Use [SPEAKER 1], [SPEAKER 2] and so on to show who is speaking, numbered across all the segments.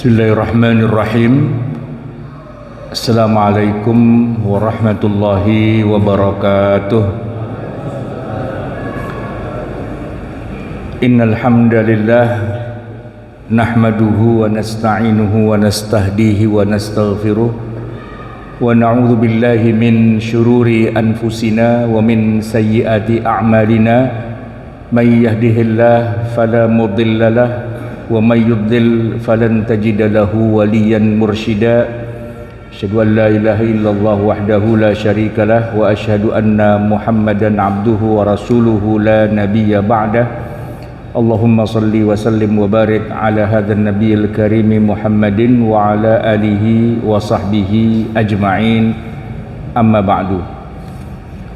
[SPEAKER 1] Bismillahirrahmanirrahim. Assalamualaikum warahmatullahi wabarakatuh. Innal hamdalillah nahmaduhu wa nasta'inuhu wa nastahdihi wa nastaghfiruh wa na'udzu billahi min syururi anfusina wa min sayyiati a'malina may yahdihillahu fala mudhillalah wa may yudlil falan tajida lahu waliyan mursyida. Asyhadu an la ilaha illallah wahdahu la syarikalah wa asyhadu anna Muhammadan abduhu wa rasuluhu la nabiyya ba'dah. Allahumma salli wa sallim wa barik ala hadzal nabiyil karim Muhammadin wa ala alihi wa sahbihi ajma'in. Amma ba'du.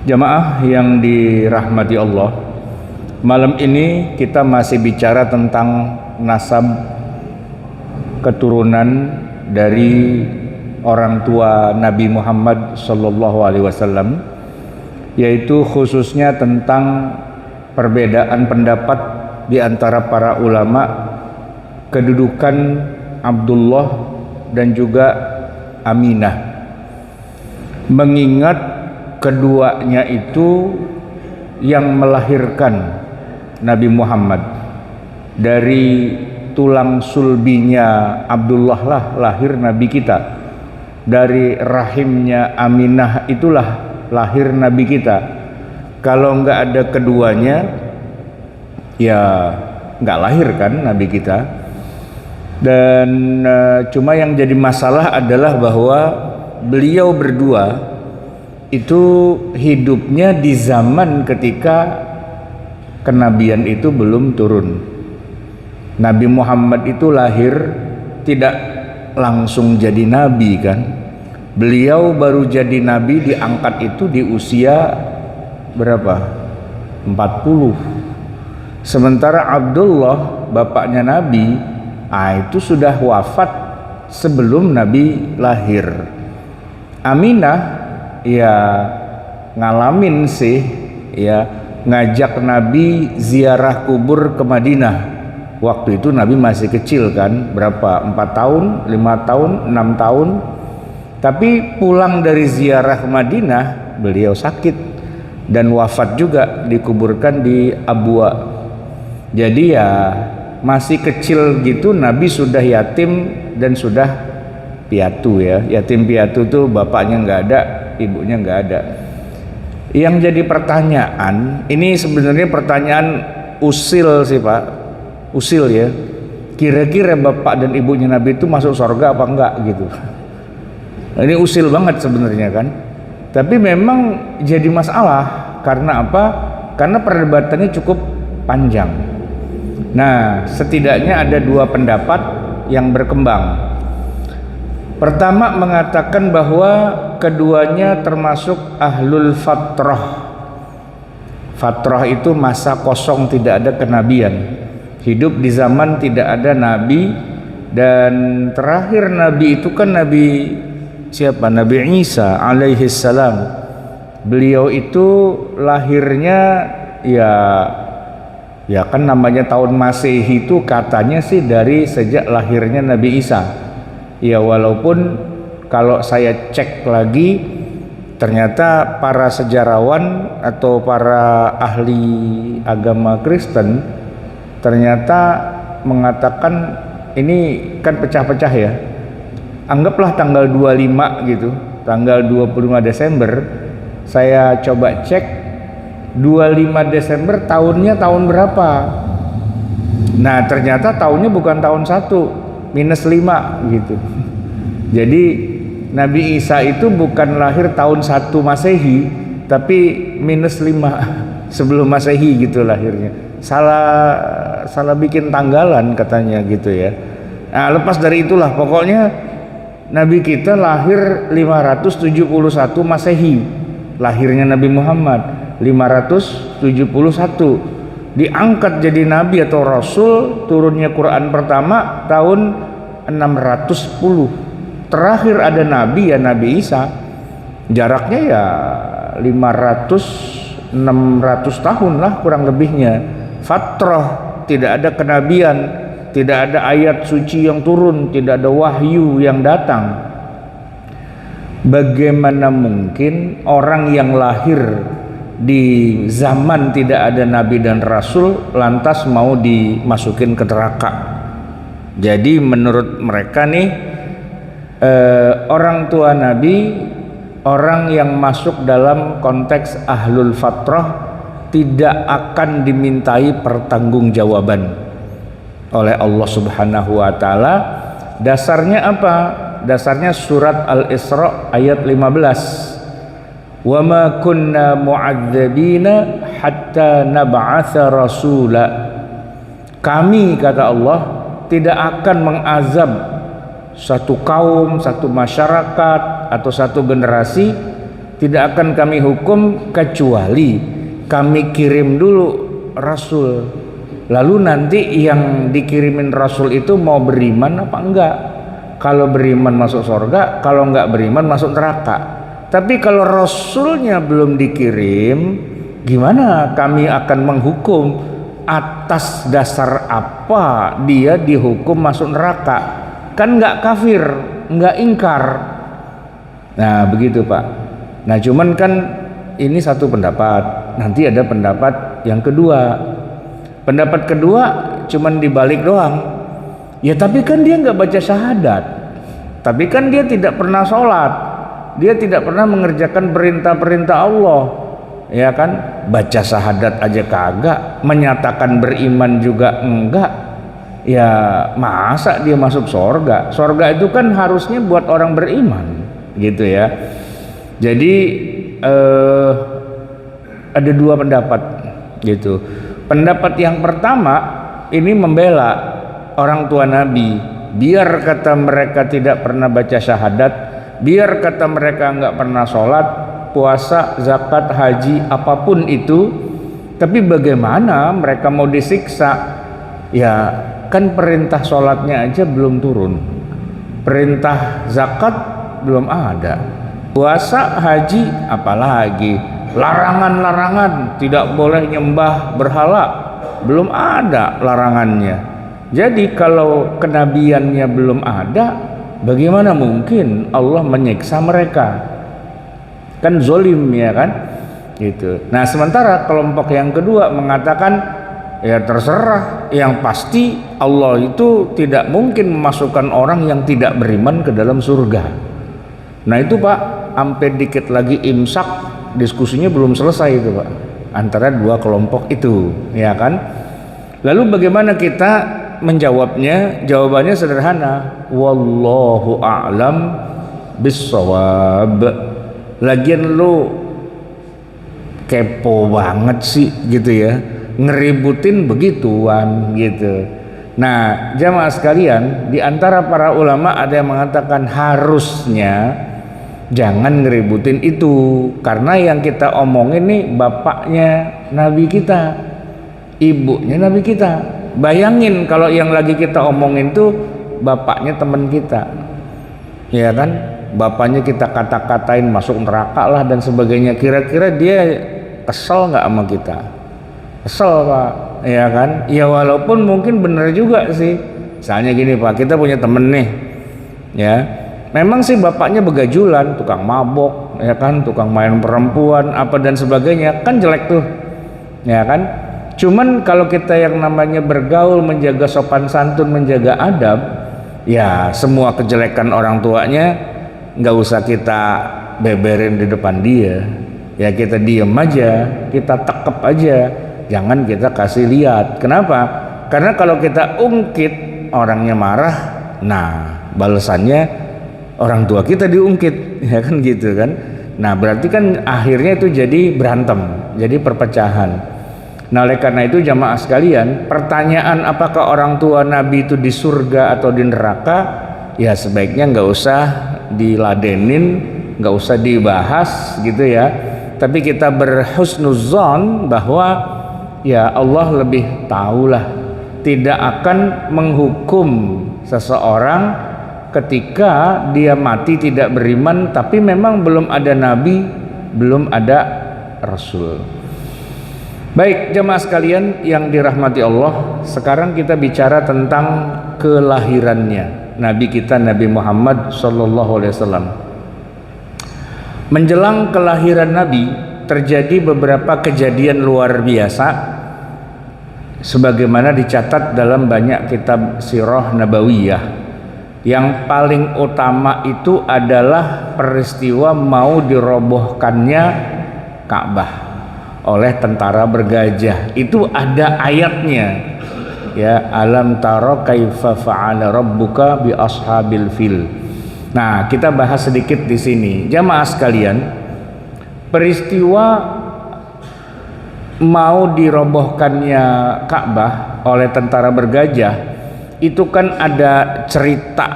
[SPEAKER 1] Jamaah yang dirahmati Allah, malam ini kita masih bicara tentang nasab keturunan dari orang tua Nabi Muhammad sallallahu alaihi wasallam, yaitu khususnya tentang perbedaan pendapat di antara para ulama kedudukan Abdullah dan juga Aminah, mengingat keduanya itu yang melahirkan Nabi Muhammad. Dari tulang sulbinya Abdullah lah lahir Nabi kita. Dari rahimnya Aminah itulah lahir Nabi kita. Kalau enggak ada keduanya, ya enggak lahir kan Nabi kita. Dan cuma yang jadi masalah adalah bahwa beliau berdua itu hidupnya di zaman ketika kenabian itu belum turun. Nabi Muhammad itu lahir tidak langsung jadi nabi kan. Beliau baru jadi nabi diangkat itu di usia berapa? 40. Sementara Abdullah bapaknya Nabi, itu sudah wafat sebelum Nabi lahir. Aminah ya ngalamin sih ya, ngajak Nabi ziarah kubur ke Madinah. Waktu itu Nabi masih kecil kan, berapa? 4 tahun, 5 tahun, 6 tahun. Tapi pulang dari ziarah ke Madinah, beliau sakit dan wafat juga, dikuburkan di Abwa. Jadi ya masih kecil gitu Nabi sudah yatim dan sudah piatu ya. Yatim piatu tuh bapaknya nggak ada, ibunya nggak ada. Yang jadi pertanyaan, ini sebenarnya pertanyaan usil sih Pak, usil ya, kira-kira bapak dan ibunya Nabi itu masuk surga apa enggak gitu. Ini usil banget sebenarnya kan, tapi memang jadi masalah. Karena apa? Karena perdebatannya cukup panjang. Nah, setidaknya ada 2 pendapat yang berkembang. Pertama mengatakan bahwa keduanya termasuk ahlul fatrah. Fatrah itu masa kosong, tidak ada kenabian, hidup di zaman tidak ada nabi. Dan terakhir nabi itu kan Nabi siapa? Nabi Isa alaihi salam. Beliau itu lahirnya ya kan namanya tahun Masehi itu katanya sih dari sejak lahirnya Nabi Isa. Ya walaupun kalau saya cek lagi, ternyata para sejarawan atau para ahli agama Kristen ternyata mengatakan ini kan pecah-pecah ya. Anggaplah tanggal 25 gitu, tanggal 25 Desember. Saya coba cek 25 Desember tahunnya tahun berapa. Nah ternyata tahunnya bukan tahun 1, -5 gitu. Jadi Nabi Isa itu bukan lahir tahun 1 Masehi, tapi -5 sebelum Masehi gitu lahirnya. Salah bikin tanggalan katanya gitu ya. Nah, lepas dari itulah pokoknya Nabi kita lahir 571 Masehi. Lahirnya Nabi Muhammad 571. Diangkat jadi nabi atau rasul, turunnya Quran pertama tahun 610. Terakhir ada nabi ya Nabi Isa. Jaraknya ya 500-600 tahun lah kurang lebihnya. Fatrah, tidak ada kenabian. tidak ada ayat suci yang turun, tidak ada wahyu yang datang. Bagaimana mungkin orang yang lahir di zaman tidak ada nabi dan rasul lantas mau dimasukin ke neraka? Jadi menurut mereka nih, orang tua nabi, orang yang masuk dalam konteks ahlul fatrah tidak akan dimintai pertanggungjawaban oleh Allah Subhanahu wa taala. Dasarnya apa? Dasarnya surat Al-Isra ayat 15. Wa ma kunna mu'adzabina hatta nab'atsa rasula. Kami, kata Allah, tidak akan mengazab satu kaum, satu masyarakat atau satu generasi, tidak akan kami hukum kecuali kami kirim dulu rasul. Lalu nanti yang dikirimin rasul itu mau beriman apa enggak? Kalau beriman masuk surga, kalau enggak beriman masuk neraka. Tapi kalau rasulnya belum dikirim, gimana kami akan menghukum? Atas dasar apa dia dihukum masuk neraka? Kan enggak kafir, enggak ingkar. Nah begitu Pak. Nah cuman kan ini satu pendapat, nanti ada pendapat yang kedua. Pendapat kedua cuman dibalik doang. Ya tapi kan dia nggak baca syahadat, tapi kan dia tidak pernah sholat, dia tidak pernah mengerjakan perintah-perintah Allah, ya kan? Baca syahadat aja kagak, menyatakan beriman juga enggak. Ya masa dia masuk surga? Surga itu kan harusnya buat orang beriman, gitu ya. Jadi ada dua pendapat, gitu. Pendapat yang pertama ini membela orang tua Nabi, biar kata mereka tidak pernah baca syahadat, biar kata mereka nggak pernah sholat, puasa, zakat, haji, apapun itu, tapi bagaimana mereka mau disiksa? Ya kan perintah sholatnya aja belum turun, perintah zakat belum ada, puasa, haji apalagi, larangan-larangan tidak boleh nyembah berhala belum ada larangannya. Jadi kalau kenabiannya belum ada, bagaimana mungkin Allah menyiksa mereka? Kan zolim, ya kan? Gitu. Nah sementara kelompok yang kedua mengatakan ya terserah, yang pasti Allah itu tidak mungkin memasukkan orang yang tidak beriman ke dalam surga. Nah itu Pak, sampai dikit lagi imsak, diskusinya belum selesai itu Pak, antara dua kelompok itu, ya kan? Lalu bagaimana kita menjawabnya? Jawabannya sederhana, wallahu a'lam bissawab. Lagian lu kepo banget sih gitu ya, ngeributin begituan gitu. Nah jamaah sekalian, di antara para ulama ada yang mengatakan harusnya jangan ngeributin itu, karena yang kita omongin nih bapaknya Nabi kita, ibunya Nabi kita. Bayangin kalau yang lagi kita omongin tuh bapaknya teman kita, ya kan? Bapaknya kita kata-katain masuk neraka lah dan sebagainya. Kira-kira dia kesel nggak sama kita? Kesel Pak, ya kan? Ya walaupun mungkin bener juga sih. Misalnya gini Pak, kita punya temen nih, ya. Memang sih bapaknya begajulan, tukang mabok, ya kan? Tukang main perempuan, apa dan sebagainya, kan jelek tuh, ya kan? Cuman kalau kita yang namanya bergaul, menjaga sopan santun, menjaga adab, ya semua kejelekan orang tuanya nggak usah kita beberin di depan dia, ya kita diem aja, kita tekep aja, jangan kita kasih lihat. Kenapa? Karena kalau kita ungkit, orangnya marah, nah balasannya orang tua kita diungkit, ya kan gitu kan. Nah berarti kan akhirnya itu jadi berantem, jadi perpecahan. Nah oleh karena itu jamaah sekalian, pertanyaan apakah orang tua Nabi itu di surga atau di neraka, ya sebaiknya nggak usah diladenin, nggak usah dibahas gitu ya. Tapi kita berhusnuzon bahwa ya Allah lebih tahulah, tidak akan menghukum seseorang ketika dia mati tidak beriman, tapi memang belum ada Nabi, belum ada Rasul. Baik jemaah sekalian yang dirahmati Allah, sekarang kita bicara tentang kelahirannya Nabi kita Nabi Muhammad SAW. Menjelang kelahiran Nabi terjadi beberapa kejadian luar biasa sebagaimana dicatat dalam banyak kitab sirah nabawiyah. Yang paling utama itu adalah peristiwa mau dirobohkannya Ka'bah oleh tentara bergajah. Itu ada ayatnya, ya, alam taro kaifa fa'ala rabbuka bi ashabil fil. Nah, kita bahas sedikit di sini. Jamaah sekalian, peristiwa mau dirobohkannya Ka'bah oleh tentara bergajah itu kan ada cerita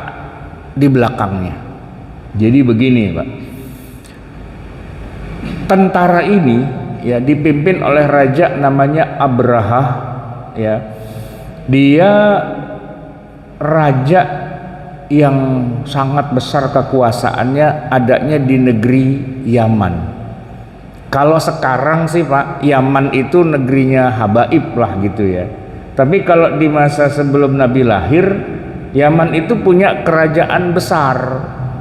[SPEAKER 1] di belakangnya. Jadi begini, Pak. Tentara ini ya dipimpin oleh raja namanya Abraha, ya. Dia raja yang sangat besar kekuasaannya, adanya di negeri Yaman. Kalau sekarang sih Pak, Yaman itu negerinya habaib lah gitu ya. Tapi kalau di masa sebelum Nabi lahir, Yaman itu punya kerajaan besar,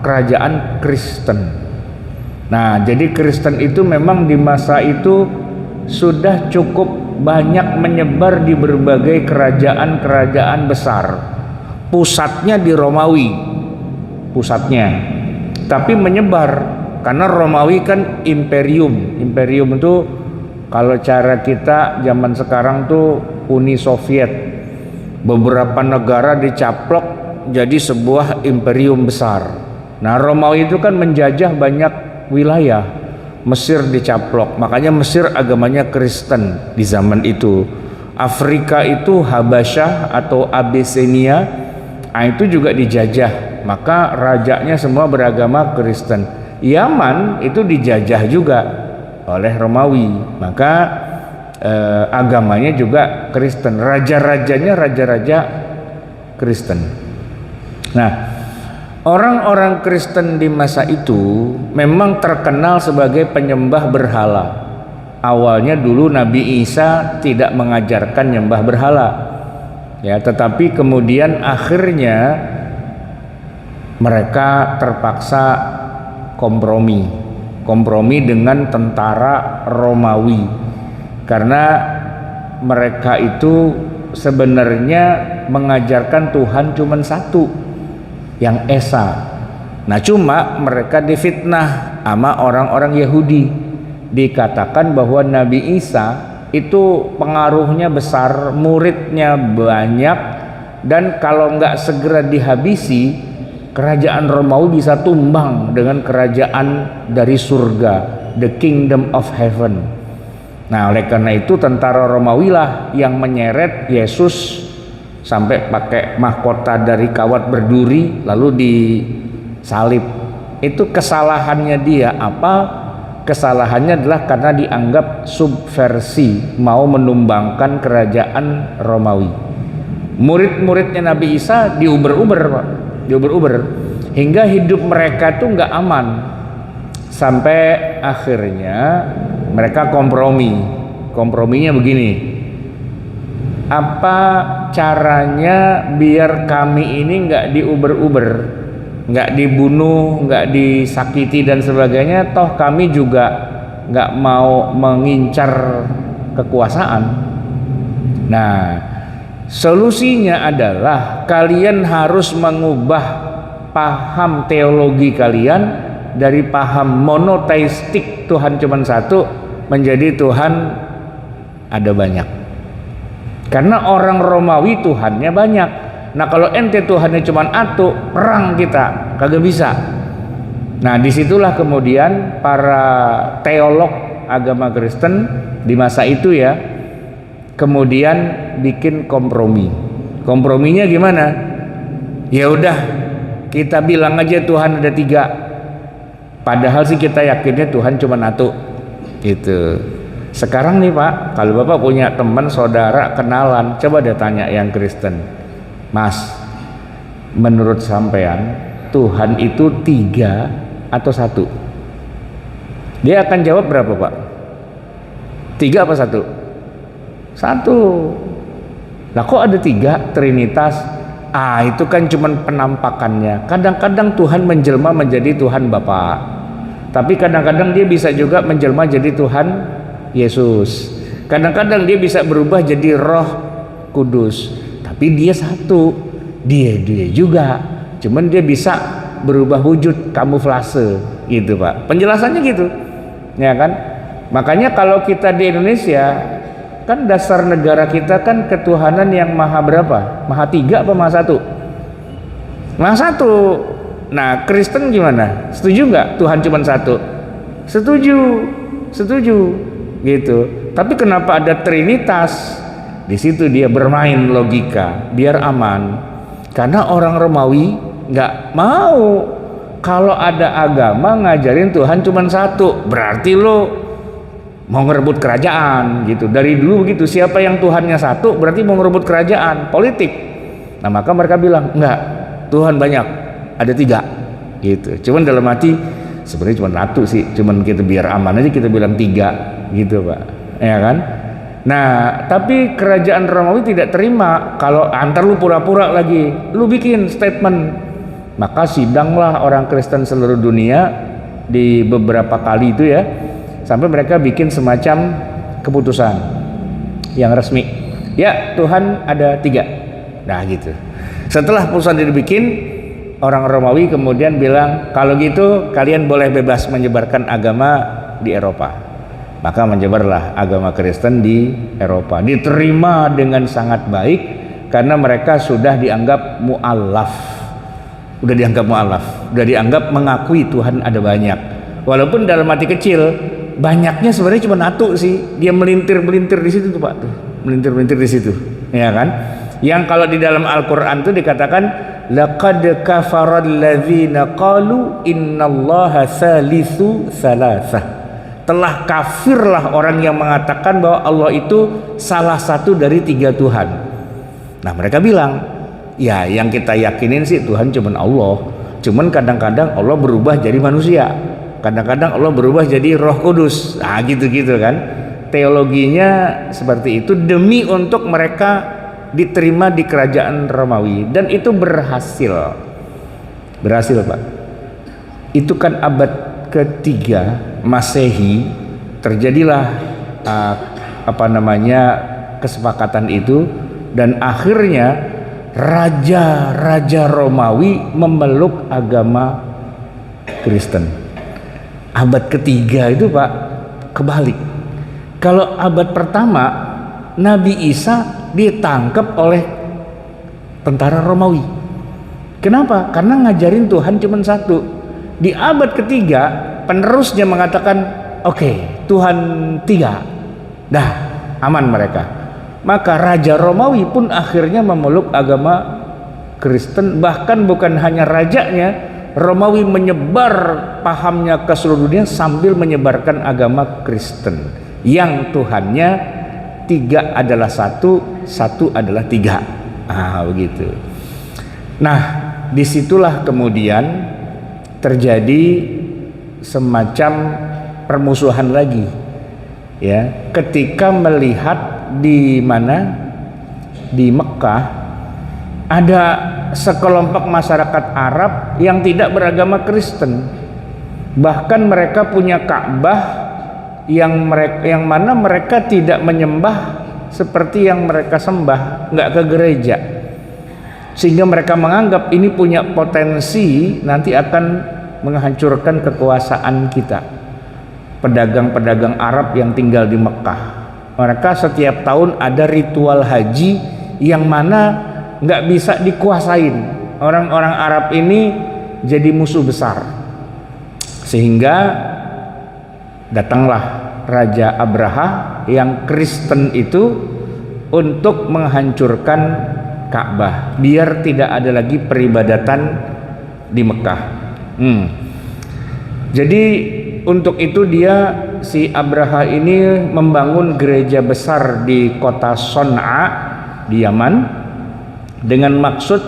[SPEAKER 1] kerajaan Kristen. Nah, jadi Kristen itu memang di masa itu sudah cukup banyak menyebar di berbagai kerajaan-kerajaan besar. Pusatnya di Romawi, pusatnya. Tapi menyebar karena Romawi kan imperium. Imperium itu kalau cara kita zaman sekarang tuh Uni Soviet. Beberapa negara dicaplok jadi sebuah imperium besar. Nah, Romawi itu kan menjajah banyak wilayah. Mesir dicaplok, makanya Mesir agamanya Kristen di zaman itu. Afrika itu Habasyah atau Abyssinia, itu juga dijajah, maka rajanya semua beragama Kristen. Yaman itu dijajah juga oleh Romawi, maka agamanya juga Kristen. Raja-rajanya raja-raja Kristen. Nah, orang-orang Kristen di masa itu memang terkenal sebagai penyembah berhala. Awalnya dulu Nabi Isa tidak mengajarkan nyembah berhala, ya, tetapi kemudian akhirnya mereka terpaksa kompromi dengan tentara Romawi, karena mereka itu sebenarnya mengajarkan Tuhan cuma satu, yang Esa. Nah, cuma mereka difitnah sama orang-orang Yahudi. Dikatakan bahwa Nabi Isa itu pengaruhnya besar, muridnya banyak, dan kalau nggak segera dihabisi, kerajaan Romawi bisa tumbang dengan kerajaan dari surga, the kingdom of heaven. Nah, oleh karena itu tentara Romawi lah yang menyeret Yesus sampai pakai mahkota dari kawat berduri lalu disalib. Itu kesalahannya dia apa? Kesalahannya adalah karena dianggap subversi, mau menumbangkan kerajaan Romawi. Murid-muridnya Nabi Isa diuber-uber, Pak. Diuber-uber hingga hidup mereka tuh nggak aman, sampai akhirnya mereka komprominya begini: apa caranya biar kami ini nggak diuber-uber, nggak dibunuh, nggak disakiti dan sebagainya, toh kami juga nggak mau mengincar kekuasaan. Nah, solusinya adalah kalian harus mengubah paham teologi kalian dari paham monoteistik, Tuhan cuma satu, menjadi Tuhan ada banyak. Karena orang Romawi Tuhannya banyak. Nah, kalau ente Tuhannya cuma atu, perang kita kagak bisa. Nah, disitulah kemudian para teolog agama Kristen di masa itu ya, kemudian bikin kompromi. Komprominya gimana? Ya udah, kita bilang aja Tuhan ada 3. Padahal sih kita yakinnya Tuhan cuma satu. Gitu. Sekarang nih Pak, kalau Bapak punya teman, saudara, kenalan, coba deh tanya yang Kristen. Mas, menurut sampean Tuhan itu 3 atau 1? Dia akan jawab berapa Pak? 3 apa 1? Satu. Lah kok ada tiga? Trinitas. Itu kan cuman penampakannya. Kadang-kadang Tuhan menjelma menjadi Tuhan Bapa, tapi kadang-kadang dia bisa juga menjelma jadi Tuhan Yesus. Kadang-kadang dia bisa berubah jadi Roh Kudus, tapi dia satu. Dia juga, cuman dia bisa berubah wujud, kamuflase gitu Pak. Penjelasannya gitu, ya kan? Makanya kalau kita di Indonesia, kan dasar negara kita kan ketuhanan yang maha berapa? Maha tiga apa maha satu? Maha satu. Nah, Kristen gimana? Setuju nggak Tuhan cuma satu? Setuju gitu. Tapi kenapa ada Trinitas? Di situ dia bermain logika biar aman. Karena orang Romawi nggak mau kalau ada agama ngajarin Tuhan cuma satu, berarti lo mau ngerebut kerajaan gitu. Dari dulu begitu, siapa yang Tuhannya satu berarti mau ngerebut kerajaan, politik. Nah maka mereka bilang enggak, Tuhan banyak, ada tiga gitu. Cuman dalam hati sebenarnya cuma satu sih, cuman kita biar aman aja kita bilang tiga gitu Pak, ya kan? Nah tapi kerajaan Romawi tidak terima kalau antar lu pura-pura lagi, lu bikin statement. Maka sidanglah orang Kristen seluruh dunia di beberapa kali itu ya, sampai mereka bikin semacam keputusan yang resmi, ya Tuhan ada tiga. Nah gitu. Setelah keputusan itu dibikin, orang Romawi kemudian bilang kalau gitu kalian boleh bebas menyebarkan agama di Eropa. Maka menyebarlah agama Kristen di Eropa. Diterima dengan sangat baik karena mereka sudah dianggap mu'allaf. Udah dianggap mengakui Tuhan ada banyak. Walaupun dalam hati kecil, banyaknya sebenarnya cuma satu sih. Dia melintir-melintir di situ tuh Pak, tuh. Melintir-melintir di situ, ya kan? Yang kalau di dalam Al-Qur'an itu dikatakan laqad kafaral ladzina qalu innallaha salisu salasah. Telah kafirlah orang yang mengatakan bahwa Allah itu salah satu dari tiga Tuhan. Nah mereka bilang, ya yang kita yakinin sih Tuhan cuman Allah. Cuman kadang-kadang Allah berubah jadi manusia, kadang-kadang Allah berubah jadi Roh Kudus. Nah gitu-gitu kan. Teologinya seperti itu demi untuk mereka diterima di kerajaan Romawi. Dan itu berhasil Pak. Itu kan abad ketiga Masehi terjadilah kesepakatan itu, dan akhirnya raja-raja Romawi memeluk agama Kristen. Abad ketiga itu Pak kebalik. Kalau abad pertama Nabi Isa ditangkap oleh tentara Romawi. Kenapa? Karena ngajarin Tuhan cuma satu. Di abad ketiga penerusnya mengatakan oke, Tuhan tiga. Dah aman mereka. Maka Raja Romawi pun akhirnya memeluk agama Kristen. Bahkan bukan hanya rajanya, Romawi menyebar pahamnya ke seluruh dunia sambil menyebarkan agama Kristen yang Tuhannya tiga adalah satu, satu adalah tiga. Begitu. Nah disitulah kemudian terjadi semacam permusuhan lagi ya, ketika melihat di Mekah ada sekelompok masyarakat Arab yang tidak beragama Kristen. Bahkan mereka punya Ka'bah yang mana mereka tidak menyembah seperti yang mereka sembah, nggak ke gereja, sehingga mereka menganggap ini punya potensi nanti akan menghancurkan kekuasaan kita. Pedagang-pedagang Arab yang tinggal di Mekah, mereka setiap tahun ada ritual haji yang mana nggak bisa dikuasain. Orang-orang Arab ini jadi musuh besar, sehingga datanglah Raja Abraha yang Kristen itu untuk menghancurkan Ka'bah biar tidak ada lagi peribadatan di Mekah. Jadi untuk itu si Abraha ini membangun gereja besar di kota Son'a di Yaman dengan maksud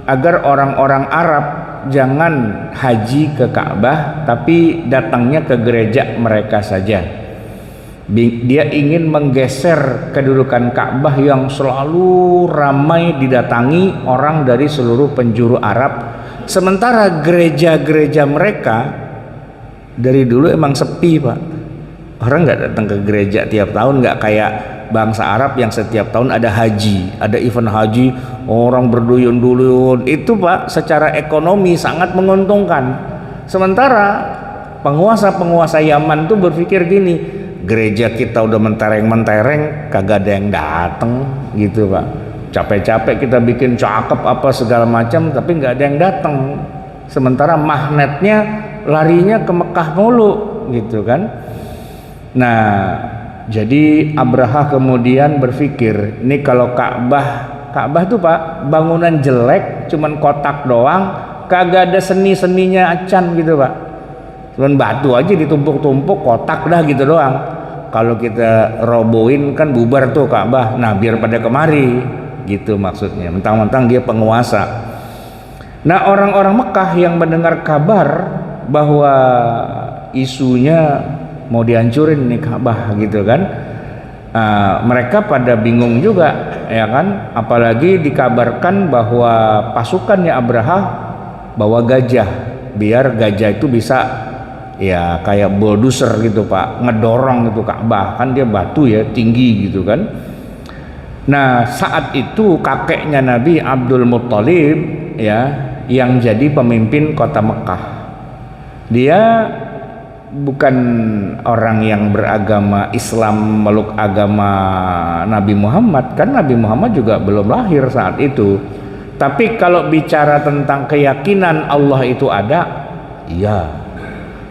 [SPEAKER 1] agar orang-orang Arab jangan haji ke Ka'bah tapi datangnya ke gereja mereka saja. Dia ingin menggeser kedudukan Ka'bah yang selalu ramai didatangi orang dari seluruh penjuru Arab, sementara gereja-gereja mereka dari dulu emang sepi, Pak. Orang nggak datang ke gereja tiap tahun, nggak kayak bangsa Arab yang setiap tahun ada haji, ada event haji, orang berduyun-duyun. Itu, Pak, secara ekonomi sangat menguntungkan. Sementara penguasa-penguasa Yaman tuh berpikir gini, gereja kita udah mentereng-mentereng, kagak ada yang dateng gitu, Pak. Capek-capek kita bikin cakep apa segala macam, tapi nggak ada yang dateng. Sementara magnetnya larinya ke Mekah mulu gitu kan. Nah, jadi Abraha kemudian berpikir, ini kalau Ka'bah tuh, Pak, bangunan jelek, cuman kotak doang, kagak ada seni-seninya acan gitu, Pak. Cuman batu aja ditumpuk-tumpuk, kotak dah gitu doang. Kalau kita robohin kan bubar tuh Ka'bah. Nah, biar pada kemari gitu maksudnya. Mentang-mentang dia penguasa. Nah, orang-orang Mekah yang mendengar kabar bahwa isunya mau dihancurin nih Ka'bah gitu kan, mereka pada bingung juga, ya kan. Apalagi dikabarkan bahwa pasukannya Abraha bawa gajah, biar gajah itu bisa ya kayak bulldozer gitu, Pak, ngedorong itu Ka'bah, kan dia batu ya, tinggi gitu kan. Nah, saat itu kakeknya Nabi Abdul Muttalib ya yang jadi pemimpin kota Mekah. Dia bukan orang yang beragama Islam, meluk agama Nabi Muhammad, kan Nabi Muhammad juga belum lahir saat itu. Tapi kalau bicara tentang keyakinan Allah itu ada, iya.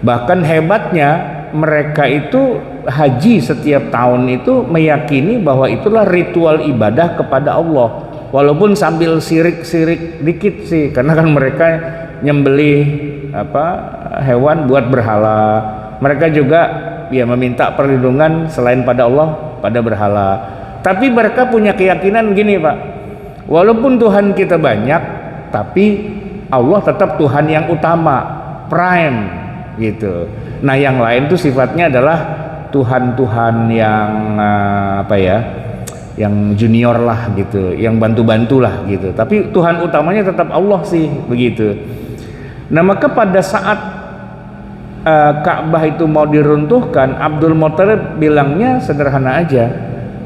[SPEAKER 1] Bahkan hebatnya mereka itu haji setiap tahun itu meyakini bahwa itulah ritual ibadah kepada Allah, walaupun sambil sirik-sirik dikit sih, karena kan mereka nyembelih hewan buat berhala. Mereka juga ya meminta perlindungan selain pada Allah pada berhala. Tapi mereka punya keyakinan gini, Pak, walaupun Tuhan kita banyak, tapi Allah tetap Tuhan yang utama, prime gitu. Nah, yang lain tuh sifatnya adalah Tuhan-Tuhan yang yang junior lah gitu, yang bantu-bantu lah gitu. Tapi Tuhan utamanya tetap Allah sih, begitu. Nah, maka pada saat Ka'bah itu mau diruntuhkan, Abdul Muttalib bilangnya sederhana aja,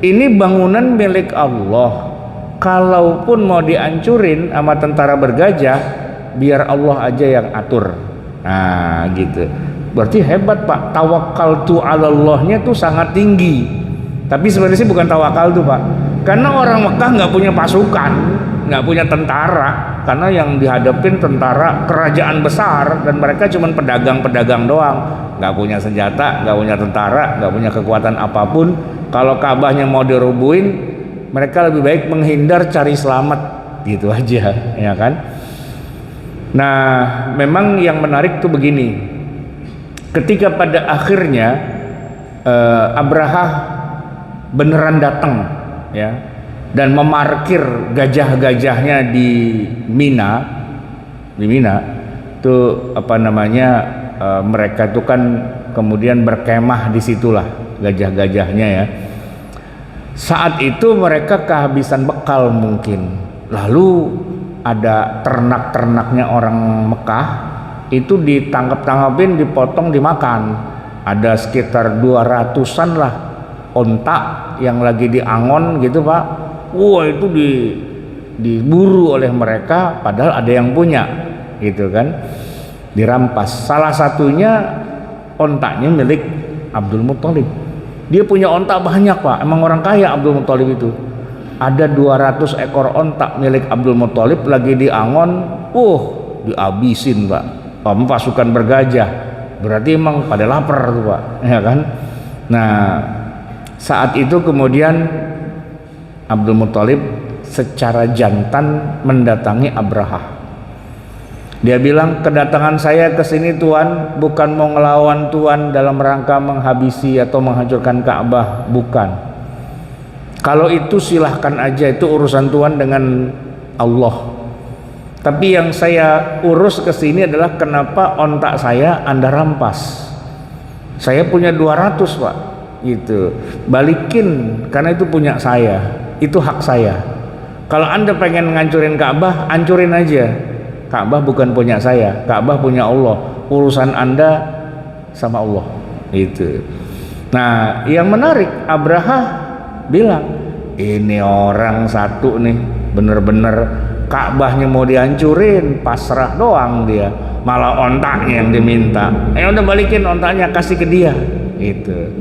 [SPEAKER 1] ini bangunan milik Allah, kalaupun mau dihancurin sama tentara bergajah, biar Allah aja yang atur. Nah, gitu. Berarti hebat, Pak. Tawakkaltu 'alallahnya tuh sangat tinggi. Tapi sebenarnya sih bukan tawakal tuh, Pak. Karena orang Mekah nggak punya pasukan, nggak punya tentara, karena yang dihadapin tentara kerajaan besar dan mereka cuma pedagang-pedagang doang, nggak punya senjata, nggak punya tentara, nggak punya kekuatan apapun. Kalau Ka'bahnya mau dirubuhin, mereka lebih baik menghindar, cari selamat gitu aja, ya kan? Nah, memang yang menarik tuh begini, ketika pada akhirnya Abraha beneran datang ya dan memarkir gajah-gajahnya di Mina tuh mereka tuh kan kemudian berkemah di situlah gajah-gajahnya ya. Saat itu mereka kehabisan bekal mungkin, lalu ada ternak-ternaknya orang Mekah itu ditangkap-tangkapin, dipotong, dimakan. Ada sekitar 200-an lah onta yang lagi diangon gitu, Pak. Wah, itu diburu oleh mereka, padahal ada yang punya gitu kan, dirampas. Salah satunya ontanya milik Abdul Muttalib. Dia punya onta banyak, Pak, emang orang kaya Abdul Muttalib itu. Ada 200 ekor onta milik Abdul Muttalib lagi diangon, dihabisin, Pak. Pasukan bergajah, berarti emang pada lapar tuh, Pak, ya kan. Nah, saat itu kemudian Abdul Muttalib secara jantan mendatangi Abraha. Dia bilang, kedatangan saya ke sini Tuan bukan mau ngelawan Tuan dalam rangka menghabisi atau menghancurkan Ka'bah, bukan. Kalau itu silahkan aja, itu urusan Tuhan dengan Allah. Tapi yang saya urus ke sini adalah kenapa ontak saya Anda rampas. Saya punya 200, Pak. gitu. Balikin, karena itu punya saya, itu hak saya. Kalau Anda pengen ngancurin Ka'bah, hancurin aja. Ka'bah bukan punya saya, Ka'bah punya Allah. Urusan Anda sama Allah. Itu. Nah, yang menarik, Abraha bilang, ini orang satu nih, bener-bener Ka'bahnya mau dihancurin, pasrah doang dia, malah ontaknya yang diminta. Udah balikin ontaknya, kasih ke dia. Itu.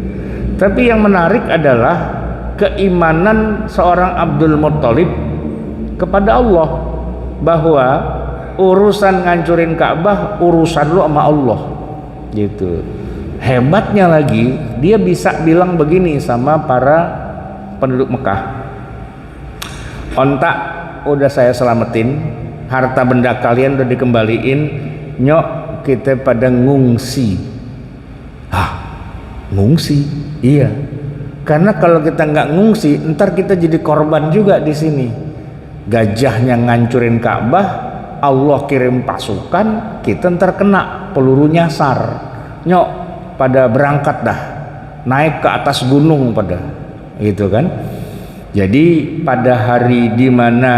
[SPEAKER 1] Tapi yang menarik adalah keimanan seorang Abdul Muttalib kepada Allah, bahwa urusan ngancurin Ka'bah urusan lu sama Allah. Gitu. Hebatnya lagi, dia bisa bilang begini sama para penduduk Mekah, ontak udah saya selamatin, harta benda kalian udah dikembaliin, nyok kita pada ngungsi. Ngungsi? Iya, karena kalau kita nggak ngungsi, ntar kita jadi korban juga di sini. Gajahnya ngancurin Ka'bah, Allah kirim pasukan, kita ntar kena peluru nyasar. Nyok pada berangkat dah, naik ke atas gunung pada, gitu kan. Jadi pada hari di mana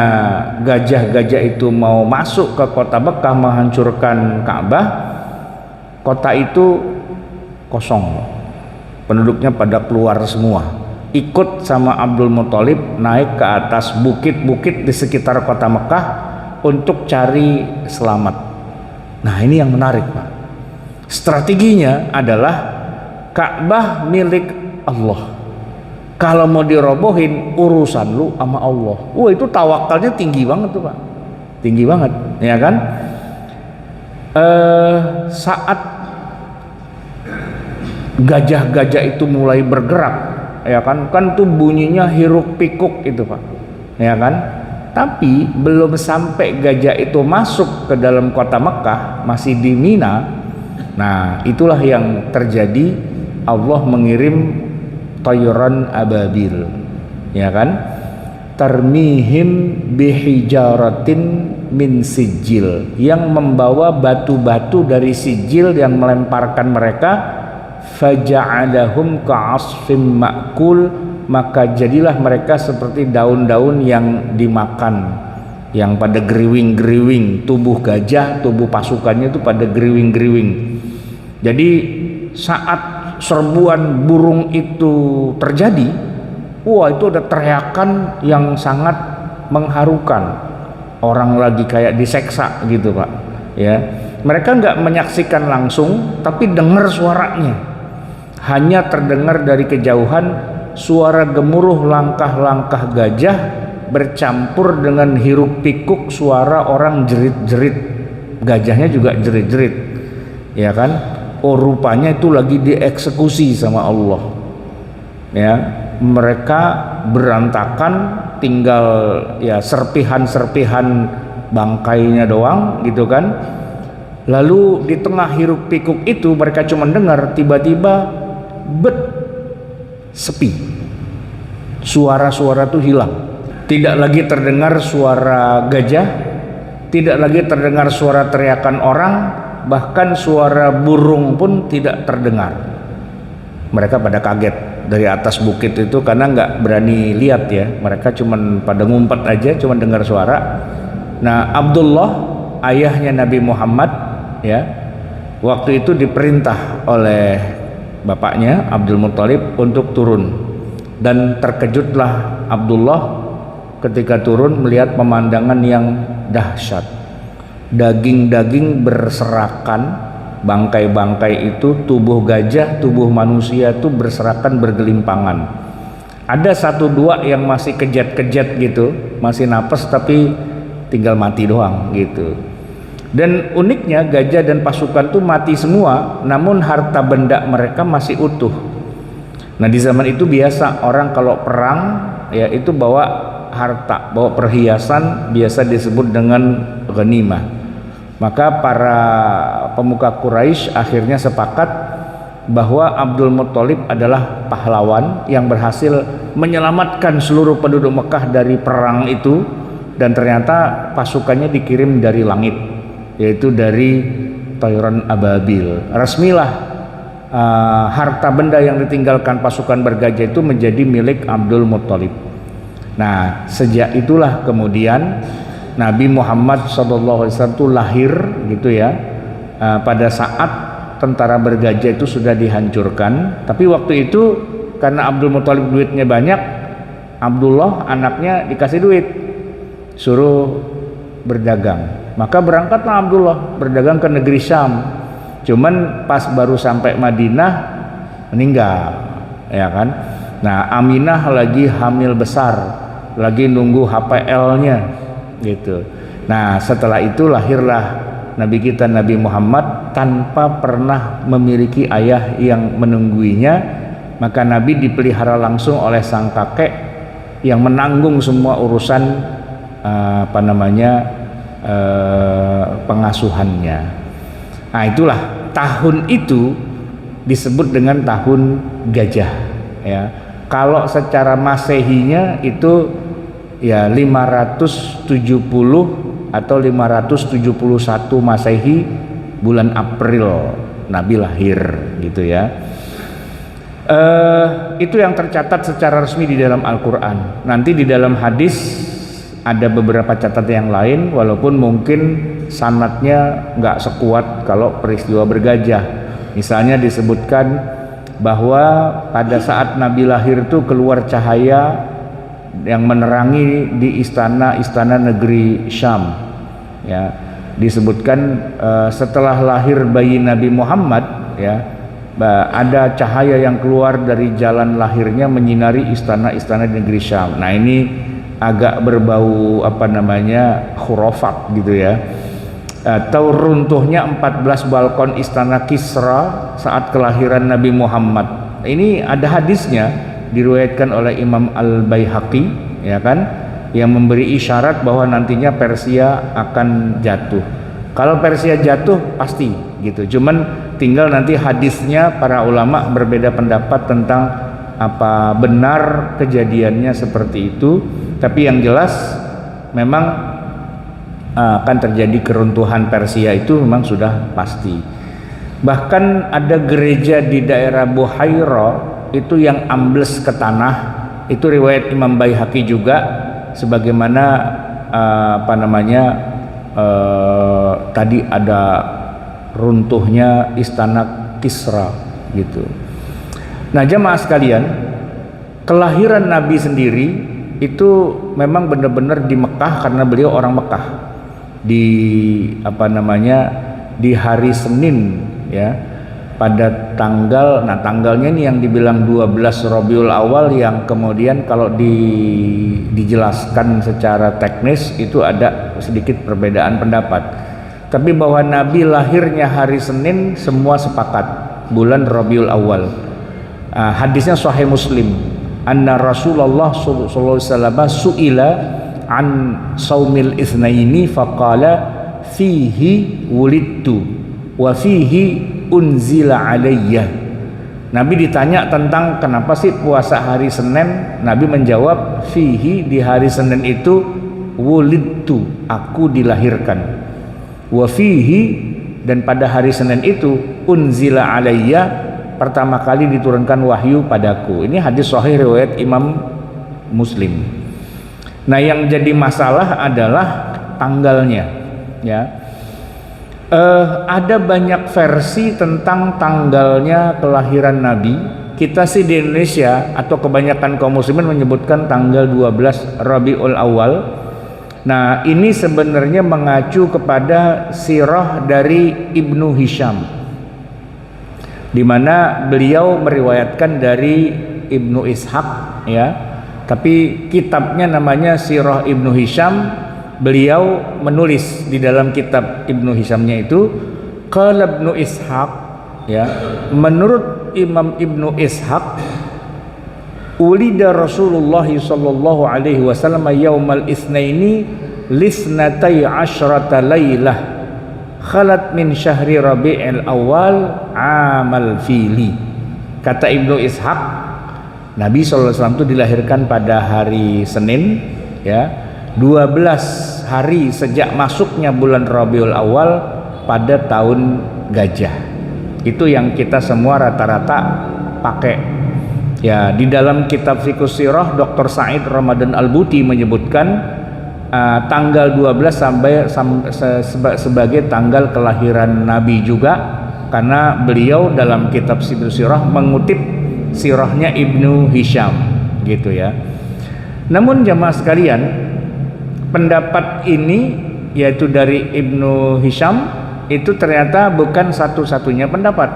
[SPEAKER 1] gajah-gajah itu mau masuk ke kota Mekah menghancurkan Ka'bah, kota itu kosong, penduduknya pada keluar semua, ikut sama Abdul Muttalib naik ke atas bukit-bukit di sekitar kota Mekah untuk cari selamat. Nah, ini yang menarik, Pak. Strateginya adalah Ka'bah milik Allah. Kalau mau dirobohin, urusan lu sama Allah. Itu tawakalnya tinggi banget tuh, Pak. Tinggi banget, ya kan? Saat gajah-gajah itu mulai bergerak, ya kan tuh bunyinya hiruk pikuk itu, Pak, ya kan. Tapi belum sampai gajah itu masuk ke dalam kota Mekah, masih di Mina. Nah, itulah yang terjadi. Allah mengirim tayran ababil, ya kan, tarmihim bihijaratin min sijil, yang membawa batu-batu dari sijil yang melemparkan mereka. Faja'alahum ka'asfim ma'kul, maka jadilah mereka seperti daun-daun yang dimakan, yang pada geriwing-geriwing. Tubuh gajah, tubuh pasukannya itu pada geriwing-geriwing. Jadi saat serbuan burung itu terjadi, itu ada teriakan yang sangat mengharukan. Orang lagi kayak diseksa gitu, Pak, ya. Mereka nggak menyaksikan langsung, tapi dengar suaranya. Hanya terdengar dari kejauhan suara gemuruh langkah-langkah gajah bercampur dengan hiruk pikuk suara orang jerit-jerit. Gajahnya juga jerit-jerit, ya kan. Rupanya itu lagi dieksekusi sama Allah, ya. Mereka berantakan, tinggal ya serpihan-serpihan bangkainya doang, gitu kan. Lalu di tengah hiruk pikuk itu mereka cuma dengar tiba-tiba sepi, suara-suara itu hilang. Tidak lagi terdengar suara gajah, tidak lagi terdengar suara teriakan orang, bahkan suara burung pun tidak terdengar. Mereka pada kaget dari atas bukit itu karena nggak berani lihat, ya. Mereka cuman pada ngumpet aja, cuman dengar suara. Nah, Abdullah, ayahnya Nabi Muhammad, ya, waktu itu diperintah oleh bapaknya Abdul Muttalib untuk turun, dan terkejutlah Abdullah ketika turun melihat pemandangan yang dahsyat. Daging-daging berserakan, bangkai-bangkai itu, tubuh gajah, tubuh manusia itu berserakan, bergelimpangan. Ada satu dua yang masih kejat-kejat gitu, masih napas tapi tinggal mati doang gitu. Dan uniknya gajah dan pasukan tuh mati semua, namun harta benda mereka masih utuh. Nah, di zaman itu biasa orang kalau perang, ya, itu bawa harta, bawa perhiasan, biasa disebut dengan ghanimah. Maka para pemuka Quraisy akhirnya sepakat bahwa Abdul Muttalib adalah pahlawan yang berhasil menyelamatkan seluruh penduduk Mekah dari perang itu, dan ternyata pasukannya dikirim dari langit, yaitu dari tayran ababil. Resmilah harta benda yang ditinggalkan pasukan bergajah itu menjadi milik Abdul Muthalib. Nah, sejak itulah kemudian Nabi Muhammad SAW itu lahir gitu ya, pada saat tentara bergajah itu sudah dihancurkan. Tapi waktu itu karena Abdul Muthalib duitnya banyak, Abdullah anaknya dikasih duit, suruh berdagang. Maka berangkatlah Abdullah berdagang ke negeri Syam. Cuman pas baru sampai Madinah meninggal, ya kan? Nah, Aminah lagi hamil besar, lagi nunggu HPL-nya gitu. Nah, setelah itu lahirlah Nabi kita Nabi Muhammad tanpa pernah memiliki ayah yang menungguinya. Maka Nabi dipelihara langsung oleh sang kakek yang menanggung semua urusan pengasuhannya. Nah, itulah tahun itu disebut dengan tahun gajah ya. Kalau secara Masehinya itu ya 570 atau 571 Masehi, bulan April Nabi lahir gitu ya. Itu yang tercatat secara resmi di dalam Al-Quran. Nanti di dalam hadis ada beberapa catatan yang lain, walaupun mungkin sanadnya nggak sekuat kalau peristiwa bergajah. Misalnya disebutkan bahwa pada saat Nabi lahir itu keluar cahaya yang menerangi di istana negeri Syam ya. Disebutkan setelah lahir bayi Nabi Muhammad ya, ada cahaya yang keluar dari jalan lahirnya menyinari istana-istana di negeri Syam. Nah, ini agak berbau khurafat gitu ya. Atau runtuhnya 14 balkon istana Kisra saat kelahiran Nabi Muhammad. Ini ada hadisnya, diriwayatkan oleh Imam Al-Baihaqi ya kan, yang memberi isyarat bahwa nantinya Persia akan jatuh. Kalau Persia jatuh pasti gitu. Cuman tinggal nanti hadisnya para ulama berbeda pendapat tentang apa benar kejadiannya seperti itu. Tapi yang jelas memang akan terjadi keruntuhan Persia itu memang sudah pasti. Bahkan ada gereja di daerah Buhaira itu yang ambles ke tanah, itu riwayat Imam Baihaqi juga, sebagaimana tadi ada runtuhnya istana Kisra gitu. Nah, jamaah sekalian, kelahiran Nabi sendiri itu memang benar-benar di Mekah karena beliau orang Mekah. Di hari Senin ya, pada tanggalnya ini yang dibilang 12 Rabiul Awal, yang kemudian kalau dijelaskan secara teknis itu ada sedikit perbedaan pendapat. Tapi bahwa Nabi lahirnya hari Senin semua sepakat, bulan Rabiul Awal. Hadisnya Sahih Muslim, anna Rasulullah sallallahu alaihi wasallam su'ila an saumil itsnaini faqala fihi wulidtu wa fihi unzila alayya. Nabi ditanya tentang kenapa sih puasa hari Senin, Nabi menjawab fihi, di hari Senin itu wulidtu, aku dilahirkan, wa fihi, dan pada hari Senin itu unzila alayya, pertama kali diturunkan wahyu padaku. Ini hadis sahih riwayat Imam Muslim. Nah, yang jadi masalah adalah tanggalnya ya. Ada banyak versi tentang tanggalnya kelahiran Nabi. Kita sih di Indonesia atau kebanyakan kaum muslimin menyebutkan tanggal 12 Rabiul Awal. Nah, ini sebenarnya mengacu kepada sirah dari Ibnu Hisham, di mana beliau meriwayatkan dari Ibnu Ishaq ya. Tapi kitabnya namanya Sirah Ibnu Hisham. Beliau menulis di dalam kitab Ibnu Hishamnya itu, qala Ibnu Ishaq ya, menurut Imam Ibnu Ishaq, ulida Rasulullah sallallahu alaihi wasallam yaumal itsnaini lisnatai asyrata lailah khalat min syahri Rabi'il Awal amal fili. Kata Ibnu Ishaq, Nabi SAW itu dilahirkan pada hari Senin ya, 12 hari sejak masuknya bulan Rabiul Awal pada tahun gajah Itu yang kita semua rata-rata pakai. Ya, di dalam kitab Fiqh Sirah Dr. Said Ramadan Al-Buti menyebutkan tanggal 12 sebagai tanggal kelahiran Nabi juga, karena beliau dalam kitab Fiqh Sirah mengutip sirahnya Ibnu Hisham gitu ya. Namun jamaah sekalian, pendapat ini yaitu dari Ibnu Hisham itu ternyata bukan satu-satunya pendapat.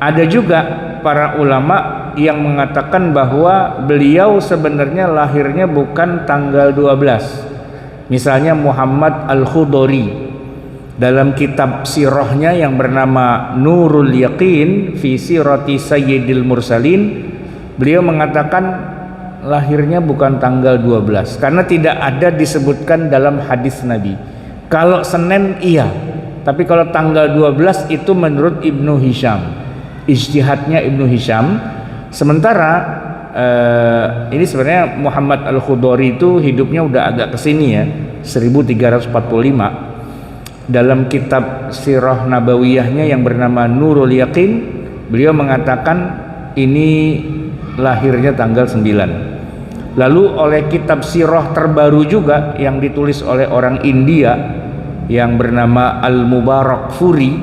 [SPEAKER 1] Ada juga para ulama yang mengatakan bahwa beliau sebenarnya lahirnya bukan tanggal 12. Misalnya Muhammad Al-Khudori dalam kitab sirahnya yang bernama Nurul Yaqin fi Sirati Sayyidil Mursalin, beliau mengatakan lahirnya bukan tanggal 12 karena tidak ada disebutkan dalam hadis Nabi. Kalau Senin iya, tapi kalau tanggal 12 itu menurut Ibnu Hisham, ijtihadnya Ibnu Hisham. Sementara ini sebenarnya Muhammad Al-Khudori itu hidupnya udah agak kesini ya, 1345. Dalam kitab Sirah Nabawiyahnya yang bernama Nurul Yaqin, beliau mengatakan ini lahirnya tanggal 9. Lalu oleh kitab sirah terbaru juga yang ditulis oleh orang India yang bernama Al-Mubarak Furi,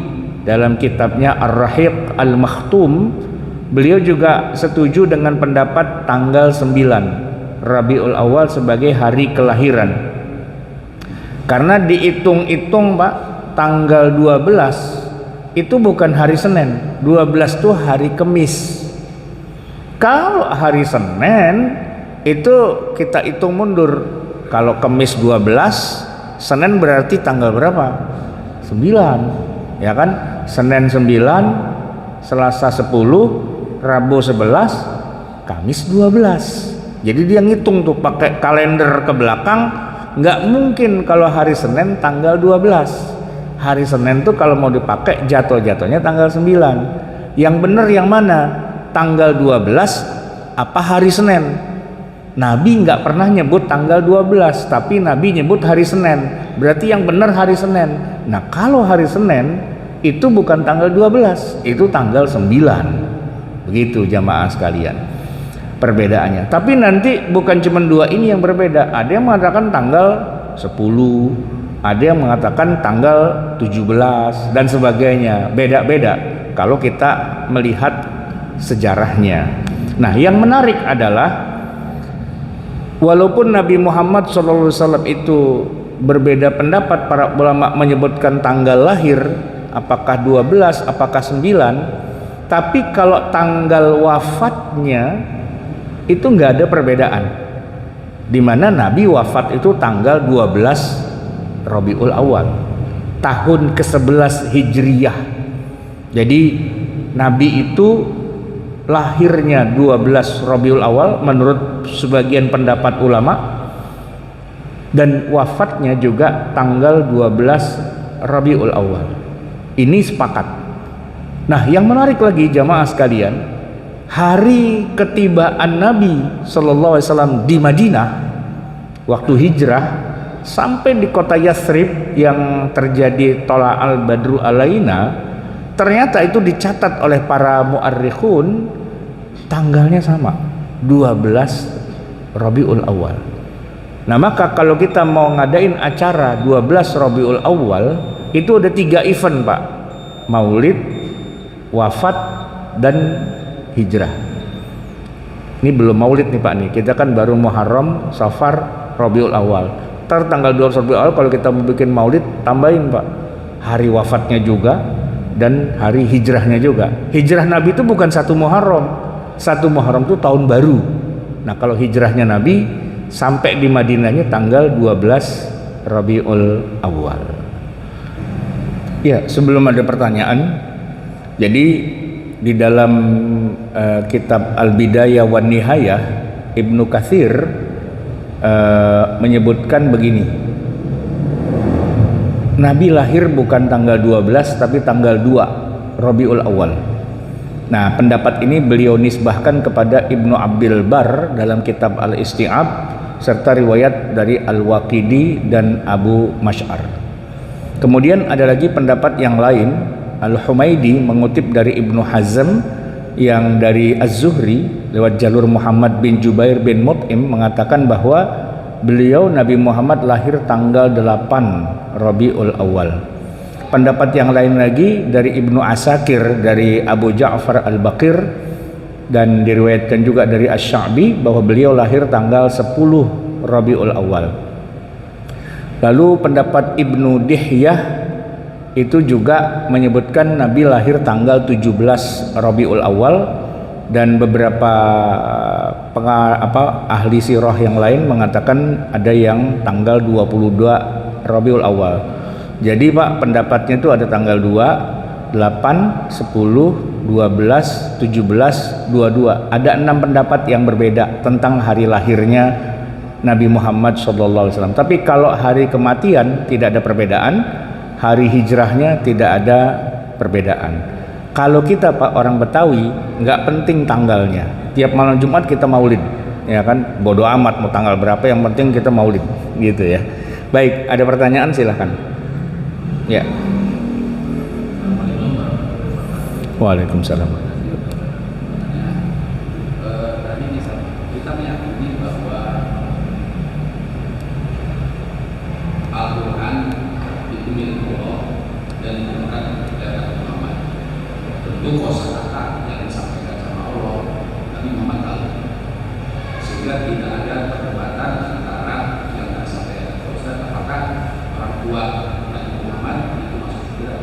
[SPEAKER 1] dalam kitabnya Ar-Rahiq Al-Makhtum, beliau juga setuju dengan pendapat tanggal 9 Rabiul Awal sebagai hari kelahiran. Karena dihitung-hitung Pak, tanggal 12 itu bukan hari Senin, 12 itu hari Kamis. Kalau hari Senin itu kita hitung mundur. Kalau Kamis 12, Senin berarti tanggal berapa? 9. Ya kan? Senin 9, Selasa 10, Rabu 11, Kamis 12. Jadi dia ngitung tuh pakai kalender ke belakang. Nggak mungkin kalau hari Senin tanggal 12. Hari Senin tuh kalau mau dipakai jatuh-jatuhnya tanggal 9. Yang benar yang mana? Tanggal 12 apa hari Senin? Nabi nggak pernah nyebut tanggal 12, tapi Nabi nyebut hari Senin. Berarti yang benar hari Senin. Nah kalau hari Senin itu bukan tanggal 12, itu tanggal 9. Begitu jamaah sekalian perbedaannya. Tapi nanti bukan cuma dua ini yang berbeda. Ada yang mengatakan tanggal 10, ada yang mengatakan tanggal 17 dan sebagainya. Beda-beda kalau kita melihat sejarahnya. Nah yang menarik adalah walaupun Nabi Muhammad SAW itu berbeda pendapat, para ulama menyebutkan tanggal lahir apakah 12 apakah 9, tapi kalau tanggal wafatnya itu nggak ada perbedaan, di mana Nabi wafat itu tanggal 12 Rabiul Awal tahun ke-11 Hijriyah. Jadi Nabi itu lahirnya 12 Rabiul Awal menurut sebagian pendapat ulama, dan wafatnya juga tanggal 12 Rabiul Awal. Ini sepakat. Nah yang menarik lagi jamaah sekalian, hari ketibaan Nabi SAW di Madinah waktu hijrah sampai di kota Yathrib yang terjadi Tola al-Badru alaina, ternyata itu dicatat oleh para mu'arrikhun tanggalnya sama, 12 Rabiul Awal. Nah maka kalau kita mau ngadain acara 12 Rabiul Awal itu ada 3 event Pak: Maulid, wafat, dan hijrah. Ini belum Maulid nih Pak nih, kita kan baru Muharram, Safar, Rabiul Awal. Ntar tanggal 12 Rabiul Awal kalau kita mau bikin Maulid, tambahin Pak hari wafatnya juga dan hari hijrahnya juga. Hijrah Nabi itu bukan 1 Muharram. 1 Muharram itu tahun baru. Nah kalau hijrahnya Nabi sampai di Madinahnya tanggal 12 Rabiul Awal. Ya sebelum ada pertanyaan, jadi di dalam kitab Al-Bidayah wan Nihayah, Ibnu Katsir menyebutkan begini, Nabi lahir bukan tanggal 12 tapi tanggal 2 Rabiul Awal. Nah pendapat ini beliau nisbahkan kepada Ibnu Abdul Bar dalam kitab Al-Isti'ab serta riwayat dari Al-Waqidi dan Abu Mash'ar. Kemudian ada lagi pendapat yang lain Al-Humaidi mengutip dari Ibnu Hazm yang dari Az-Zuhri lewat jalur Muhammad bin Jubair bin Mut'im mengatakan bahwa beliau Nabi Muhammad lahir tanggal 8 Rabiul Awal. Pendapat yang lain lagi dari Ibnu Asakir, dari Abu Ja'far Al-Baqir, dan diriwayatkan juga dari Asy-Sya'bi bahwa beliau lahir tanggal 10 Rabiul Awal. Lalu pendapat Ibnu Dihyah itu juga menyebutkan Nabi lahir tanggal 17 Rabiul Awal, dan beberapa ahli sirah yang lain mengatakan ada yang tanggal 22 Rabiul Awal. Jadi Pak, pendapatnya itu ada tanggal 2, 8, 10, 12, 17, 22. Ada 6 pendapat yang berbeda tentang hari lahirnya Nabi Muhammad SAW. Tapi kalau hari kematian tidak ada perbedaan, hari hijrahnya tidak ada perbedaan. Kalau kita Pak orang Betawi, nggak penting tanggalnya. Tiap malam Jumat kita maulid, ya kan? Bodoh amat mau tanggal berapa, yang penting kita maulid, gitu ya. Baik, ada pertanyaan silahkan. Ya. Waalaikumsalam.
[SPEAKER 2] Tadi kita meyakini bahwa Al-Quran itu milik Allah dan diturunkan kepada Muhammad. Tentu kosakata yang disampaikan sama Allah Nabi Muhammad tahu, sehingga tidak ada perdebatan antara yang disampaikan Ustaz apakah orang tua Nabi Muhammad itu masuk tidak,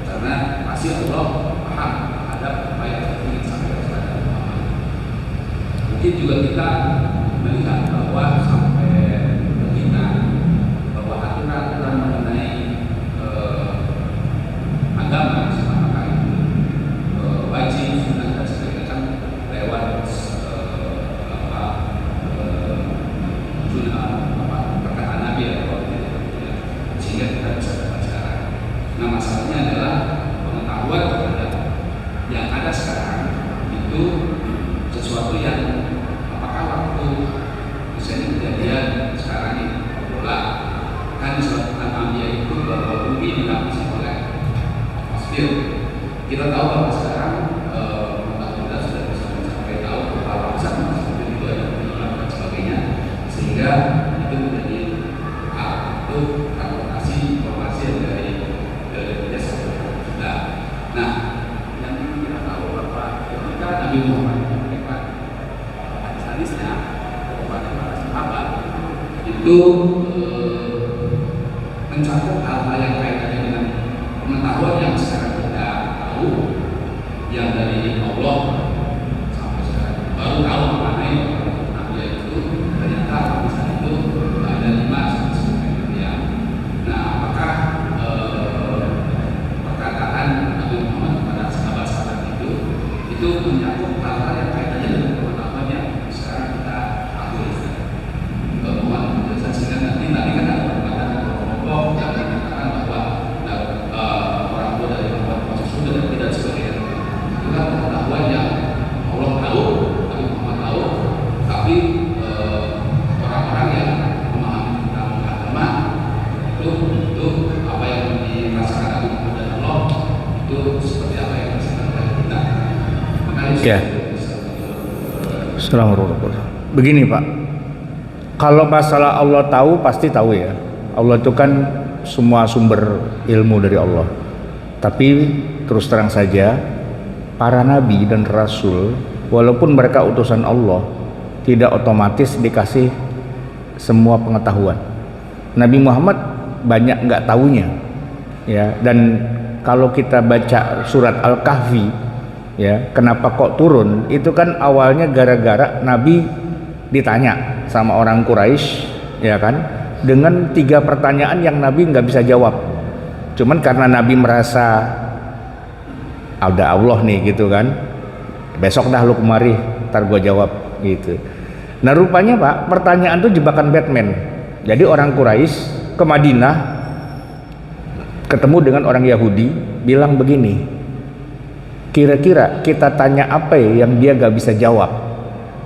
[SPEAKER 2] karena pasti Allah paham ada apa yang ingin disampaikan kepada Muhammad. Mungkin juga kita melihat bahwa sampai kita bahwa aturan mengenai agama apakah itu wajib, sunnah dan sebagainya kan lewat perkataan Nabi atau sehingga kita bisa dapat sekarang. Nah masalahnya adalah pengetahuan terhadap yang ada sekarang itu sesuatu yang apakah waktu misalnya kejadian sekarang ini bola kan suatu Al-Anbiya itu bahwa bumi dilapisi oleh atmosfer. Kita tahu bahwa sekarang kita sudah bisa mencapai tahu bahwa lapisan atmosfer itu ada penyulam dan sebagainya, sehingga itu menjadi itu transportasi informasi dari jasa. Nah, yang ingin kita tahu bahwa ketika Nabi Muhammad menyampaikan hadis-hadisnya kepada para sahabat itu mencakup hal-hal yang kaitannya dengan pengetahuan yang sekarang kita tahu, yang dari Allah sampai sekarang baru tahu mengenai Nabi itu ternyata hadis itu ada 5 sampai 10 yang. Nah, apakah perkataan Nabi Muhammad kepada sahabat-sahabat itu mencakup hal-hal yang kaitannya dengan pengetahuan yang sekarang kita tahu? Mohon penjelasan, sehingga nanti kan ada perkataan kelompok yang mengatakan bahwa orang tua dari Muhammad masuk surga dan tidak sebagainya. Itu kan pengetahuan yang Allah tahu, Nabi Muhammad tahu, tapi orang-orang yang memahami tentang agama itu apa yang dirasakan Nabi Muhammad dan Allah itu seperti apa yang dirasakan oleh kita. Makanya
[SPEAKER 1] Ya. Assalamualaikum. Begini Pak, kalau masalah Allah tahu pasti tahu ya. Allah itu kan semua sumber ilmu dari Allah. Tapi terus terang saja, para nabi dan rasul walaupun mereka utusan Allah tidak otomatis dikasih semua pengetahuan. Nabi Muhammad banyak nggak tahunya, ya. Dan kalau kita baca surat Al-Kahfi, ya, kenapa kok turun? Itu kan awalnya gara-gara Nabi ditanya sama orang Quraisy, ya kan, dengan 3 pertanyaan yang Nabi nggak bisa jawab. Cuman karena Nabi merasa ada Allah nih gitu kan, besok dah lu kemari, ntar gua jawab gitu. Nah rupanya Pak, pertanyaan itu jebakan Batman. Jadi orang Quraisy ke Madinah ketemu dengan orang Yahudi, bilang begini, kira-kira kita tanya apa yang dia gak bisa jawab?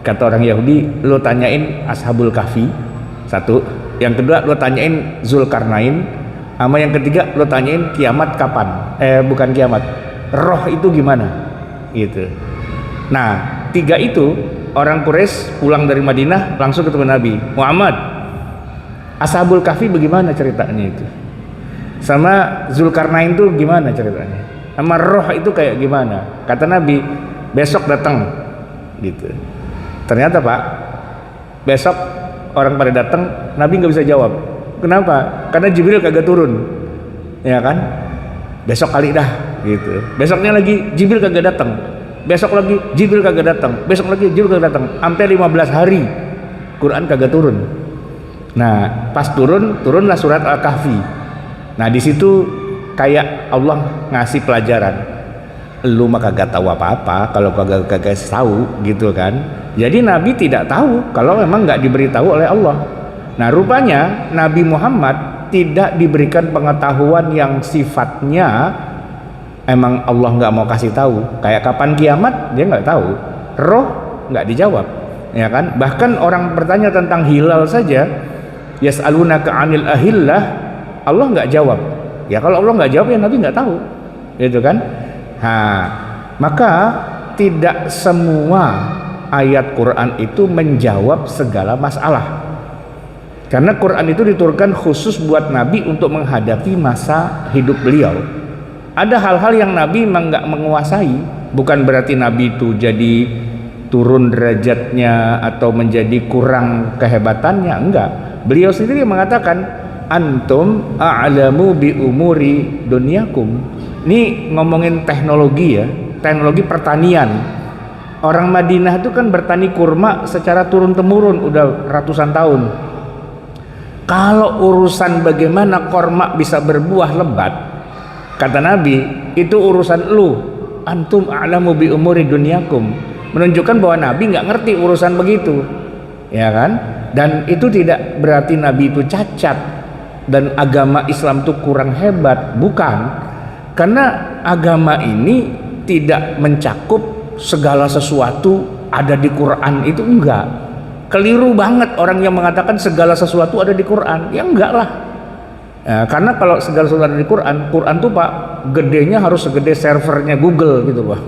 [SPEAKER 1] Kata orang Yahudi, lo tanyain Ashabul Kahfi, 1. Yang kedua, lo tanyain Zulkarnain. Sama yang ketiga lo tanyain kiamat kapan, bukan kiamat, roh itu gimana gitu. Nah 3 itu orang Quraisy pulang dari Madinah langsung ketemu Nabi Muhammad, Ashabul Kahfi bagaimana ceritanya itu, sama Zulkarnain itu gimana ceritanya, sama roh itu kayak gimana. Kata Nabi besok datang gitu. Ternyata Pak, besok orang pada datang, Nabi nggak bisa jawab. Kenapa? Karena Jibril kagak turun, ya kan? Besok kali dah gitu. Besoknya lagi Jibril kagak datang, besok lagi Jibril kagak datang, besok lagi Jibril kagak datang, sampai 15 hari Quran kagak turun. Nah pas turunlah surat Al-Kahfi. Nah di situ kayak Allah ngasih pelajaran, lu mah kagak tahu apa-apa kalau kagak tahu gitu kan. Jadi Nabi tidak tahu kalau memang nggak diberitahu oleh Allah. Nah rupanya Nabi Muhammad tidak diberikan pengetahuan yang sifatnya emang Allah nggak mau kasih tahu. Kayak kapan kiamat dia nggak tahu, roh nggak dijawab, ya kan. Bahkan orang bertanya tentang hilal saja, yas'alunaka 'anil ahillah, Allah nggak jawab. Ya kalau Allah nggak jawab ya Nabi nggak tahu, gitu kan. Nah, maka tidak semua ayat Quran itu menjawab segala masalah. Karena Quran itu diturunkan khusus buat Nabi untuk menghadapi masa hidup beliau. Ada hal-hal yang Nabi memang nggak menguasai, bukan berarti Nabi itu jadi turun derajatnya atau menjadi kurang kehebatannya, enggak. Beliau sendiri mengatakan antum a'lamu bi umuri dunyakum. Ini ngomongin teknologi ya, teknologi pertanian. Orang Madinah itu kan bertani kurma secara turun temurun udah ratusan tahun. Kalau urusan bagaimana kurma bisa berbuah lebat, kata Nabi, itu urusan lu. Antum a'lamu bi umuri dunyakum. Menunjukkan bahwa Nabi nggak ngerti urusan begitu, ya kan? Dan itu tidak berarti Nabi itu cacat dan agama Islam itu kurang hebat, bukan. Karena agama ini tidak mencakup segala sesuatu ada di Quran, itu enggak. Keliru banget orang yang mengatakan segala sesuatu ada di Quran. Ya enggak lah. Ya, karena kalau segala sesuatu ada di Quran, Quran tuh Pak, gedenya harus segede servernya Google gitu Pak.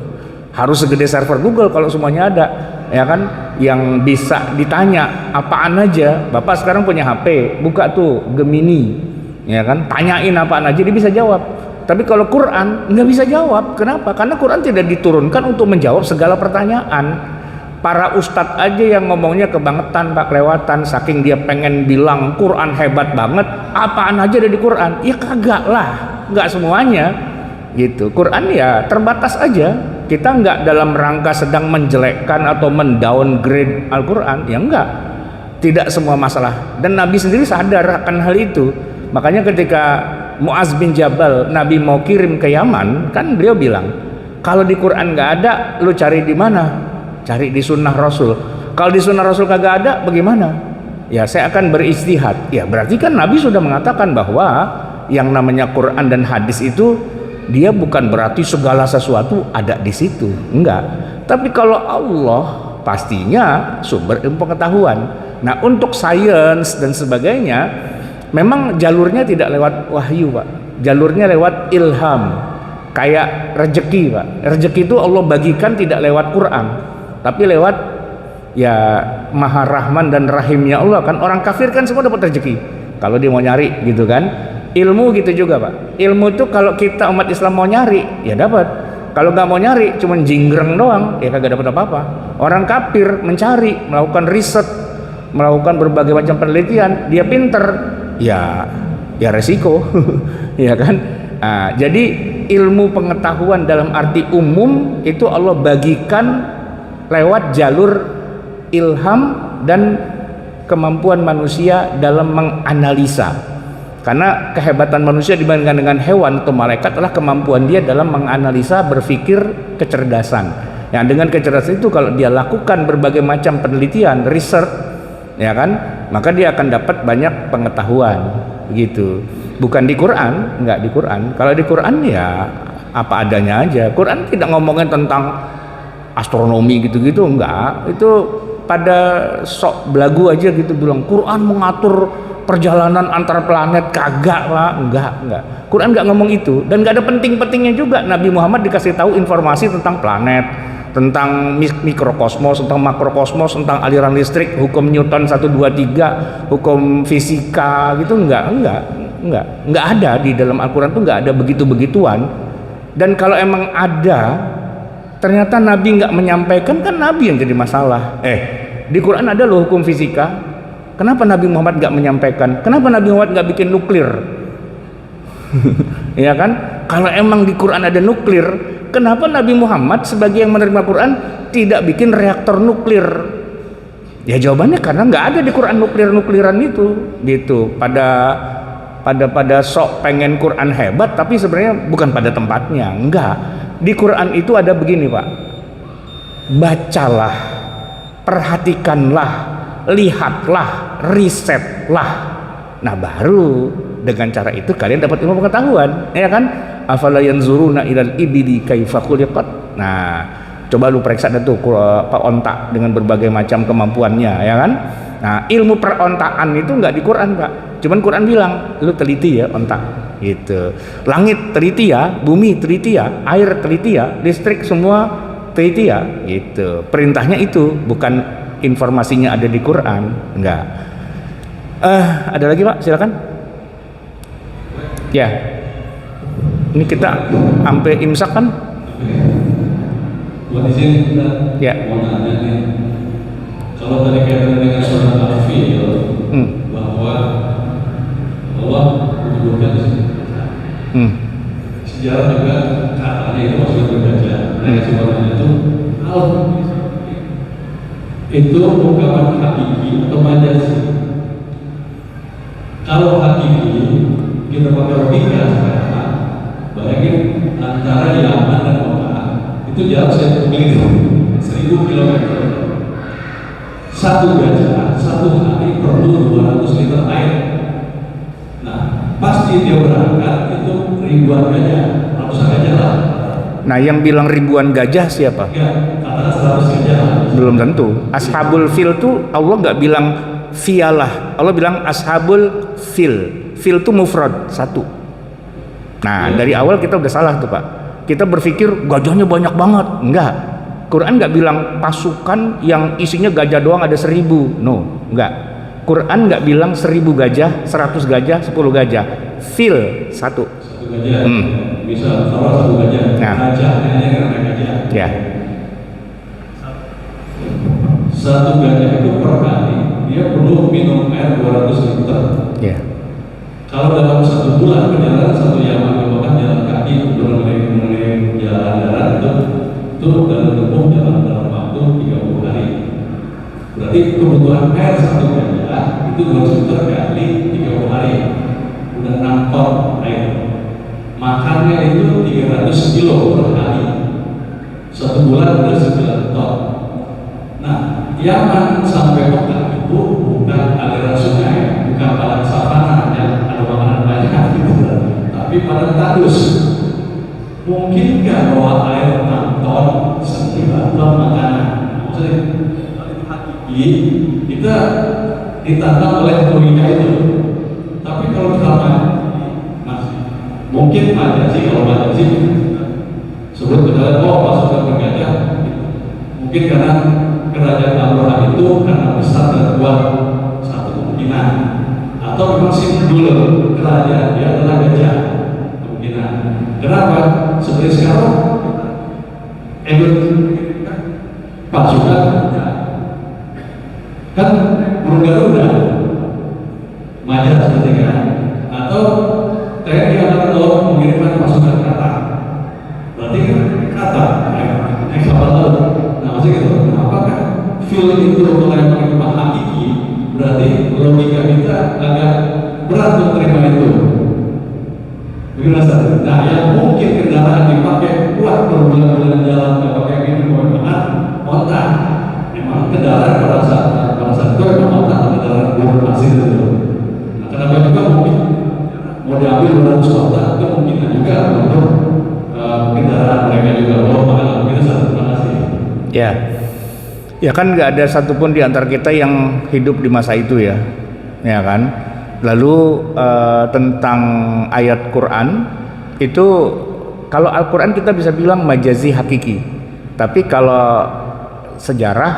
[SPEAKER 1] Harus segede server Google kalau semuanya ada, ya kan? Yang bisa ditanya apaan aja. Bapak sekarang punya HP, buka tuh Gemini, ya kan? Tanyain apaan aja dia bisa jawab. Tapi kalau Quran nggak bisa jawab. Kenapa? Karena Quran tidak diturunkan untuk menjawab segala pertanyaan. Para ustadz aja yang ngomongnya kebangetan Pak, kelewatan, saking dia pengen bilang Quran hebat banget, apaan aja ada di Quran. Ya kagak lah, nggak semuanya gitu. Quran ya terbatas aja. Kita nggak dalam rangka sedang menjelekkan atau mendowngrade Al-Quran, ya enggak. Tidak semua masalah. Dan Nabi sendiri sadar akan hal itu. Makanya ketika Mu'az bin Jabal Nabi mau kirim ke Yaman, kan beliau bilang, kalau di Quran nggak ada, lu cari di mana? Cari di sunnah Rasul. Kalau di sunnah Rasul kagak ada, bagaimana? Ya saya akan beristihad. Ya berarti kan Nabi sudah mengatakan bahwa yang namanya Quran dan hadis itu dia bukan berarti segala sesuatu ada di situ, enggak. Tapi kalau Allah pastinya sumber ilmu pengetahuan. Nah untuk sains dan sebagainya memang jalurnya tidak lewat wahyu Pak, jalurnya lewat ilham. Kayak rezeki Pak, rezeki itu Allah bagikan tidak lewat Quran, tapi lewat ya Maha Rahman dan Rahimnya Allah kan. Orang kafir kan semua dapat rezeki kalau dia mau nyari gitu kan. Ilmu gitu juga Pak. Ilmu itu kalau kita umat Islam mau nyari ya dapat. Kalau nggak mau nyari cuman jinggreng doang ya kagak dapat apa-apa. Orang kafir mencari, melakukan riset, melakukan berbagai macam penelitian, dia pinter ya resiko ya kan. Nah, jadi ilmu pengetahuan dalam arti umum itu Allah bagikan lewat jalur ilham dan kemampuan manusia dalam menganalisa. Karena kehebatan manusia dibandingkan dengan hewan atau malaikat adalah kemampuan dia dalam menganalisa, berpikir, kecerdasan. Yang dengan kecerdasan itu kalau dia lakukan berbagai macam penelitian, research, ya kan, maka dia akan dapat banyak pengetahuan, begitu. Bukan di Quran, enggak di Quran. Kalau di Quran ya apa adanya aja. Quran tidak ngomongin tentang astronomi gitu-gitu, enggak. Itu pada sok belagu aja gitu bilang Quran mengatur perjalanan antar planet, kagak lah, enggak. Quran enggak ngomong itu, dan enggak ada penting-pentingnya juga. Nabi Muhammad dikasih tahu informasi tentang planet, tentang mikrokosmos, tentang makrokosmos, tentang aliran listrik, hukum Newton 1 2 3, hukum fisika gitu. Enggak ada di dalam Al-Quran tuh, enggak ada begitu-begituan. Dan kalau emang ada, ternyata Nabi enggak menyampaikan, kan Nabi yang jadi masalah. Di Quran ada loh hukum fisika. Kenapa Nabi Muhammad enggak menyampaikan? Kenapa Nabi Muhammad enggak bikin nuklir? Ya kan? Kalau emang di Quran ada nuklir, kenapa Nabi Muhammad sebagai yang menerima Quran tidak bikin reaktor nuklir? Ya jawabannya karena nggak ada di Quran nukliran itu, gitu. Pada sok pengen Quran hebat, tapi sebenarnya bukan pada tempatnya. Enggak. Di Quran itu ada begini, Pak. Bacalah, perhatikanlah, lihatlah, risetlah. Nah baru dengan cara itu kalian dapat ilmu pengetahuan, ya kan? Afala yanzuruna ilal ibili kaifa khuliqat. Nah, coba lu periksa dah tuh onta dengan berbagai macam kemampuannya, ya kan? Nah, ilmu perontaan itu enggak di Quran, Pak. Cuman Quran bilang, lu teliti ya onta, gitu. Langit teliti ya, bumi teliti ya, air teliti ya, listrik semua teliti ya, gitu. Perintahnya itu, bukan informasinya ada di Quran, enggak. Ada lagi, Pak? Silakan. Ya. Ini kita sampai imsak kan?
[SPEAKER 3] Buat di sini kita mau nanya nih, kalau tadi kaitan dengan surat Al-Fil, bahwa Allah menyebutkan di sini, sejarah juga katanya itu maksudnya berbaca. Nah, sebenarnya itu ungkapan hakiki atau majazi. Kalau hakiki kita pakai logika sekarang. Bayangin antara Yaman dan Mekah itu jarak 1 km. Satu gajah, satu hari perlu 200 liter air. Nah, pasti dia berangkat itu ribuan gajah, ratusan gajah lah.
[SPEAKER 1] Nah, yang bilang ribuan gajah siapa?
[SPEAKER 3] Ya, katakan 100 gajah.
[SPEAKER 1] Belum tentu. Ashabul fil tuh Allah nggak bilang fialah, Allah bilang ashabul fil. Fil tuh mufrad, satu. Nah, dari awal kita udah salah tuh, Pak. Kita berpikir gajahnya banyak banget. Enggak. Quran nggak bilang pasukan yang isinya gajah doang ada 1000. No, enggak. Quran nggak bilang 1000 gajah, 100 gajah, 10 gajah. Fil, satu.
[SPEAKER 3] Satu gajah. Bisa salah satu gajah.
[SPEAKER 1] Nah.
[SPEAKER 3] Gajahnya karena gajah.
[SPEAKER 1] Ya.
[SPEAKER 3] Satu gajah itu per hari dia perlu minum air 200 liter.
[SPEAKER 1] Ya.
[SPEAKER 3] Kalau dalam 1 bulan perjalanan satu Yaman bahkan jalan kaki mengenai jalan darat itu dalam tempuh dalam waktu 30 hari. Berarti kebutuhan air satu gajah itu 200 liter kali 30 hari. Udah 6 ton air. Makannya itu 300 kilo per hari. 1 bulan udah 9 ton. Nah, Yaman sampai Mekah itu bukan aliran sungai, bukan padang savana yang ada makanan banyak gitu, tapi padang tandus. Mungkin nggak bawa air 6 ton, 9 ton makanan. Maksudnya hakiki kita ditantang oleh logika itu. Tapi kalau selama masih mungkin ada sih, kalau ada sih sebut kejalan pasukan bergajah, mungkin karena kerajaan Abraham itu karena besar dan kuat, satu kemungkinan. Atau memang dulu kerajaan dia adalah gajah, kemungkinan. Kenapa? Seperti sekarang pasukan kan burung Garuda, Maja seperti kan, atau TNI Angkatan Laut mengirimkan pasukan kata, berarti kan kata naik kapal laut. Nah maksudnya gitu. Apakah film itu mulai menerima hakiki? Berarti logika kita agak berat untuk menerima itu. Bagaimana? Nah, yang mungkin kendaraan dipakai kuat berbulan-bulan jalan nggak pakai minum makan, onta. Memang kendaraan pada saat itu memang onta kendaraan berhasil itu. Nah, kenapa juga mungkin mau diambil 200 onta itu mungkin juga untuk kendaraan mereka juga. Oh, makan kita terima kasih.
[SPEAKER 1] Ya. Ya kan nggak ada satupun di antara kita yang hidup di masa itu ya kan. lalu tentang ayat Quran itu, kalau Al-Quran kita bisa bilang majazi hakiki, tapi kalau sejarah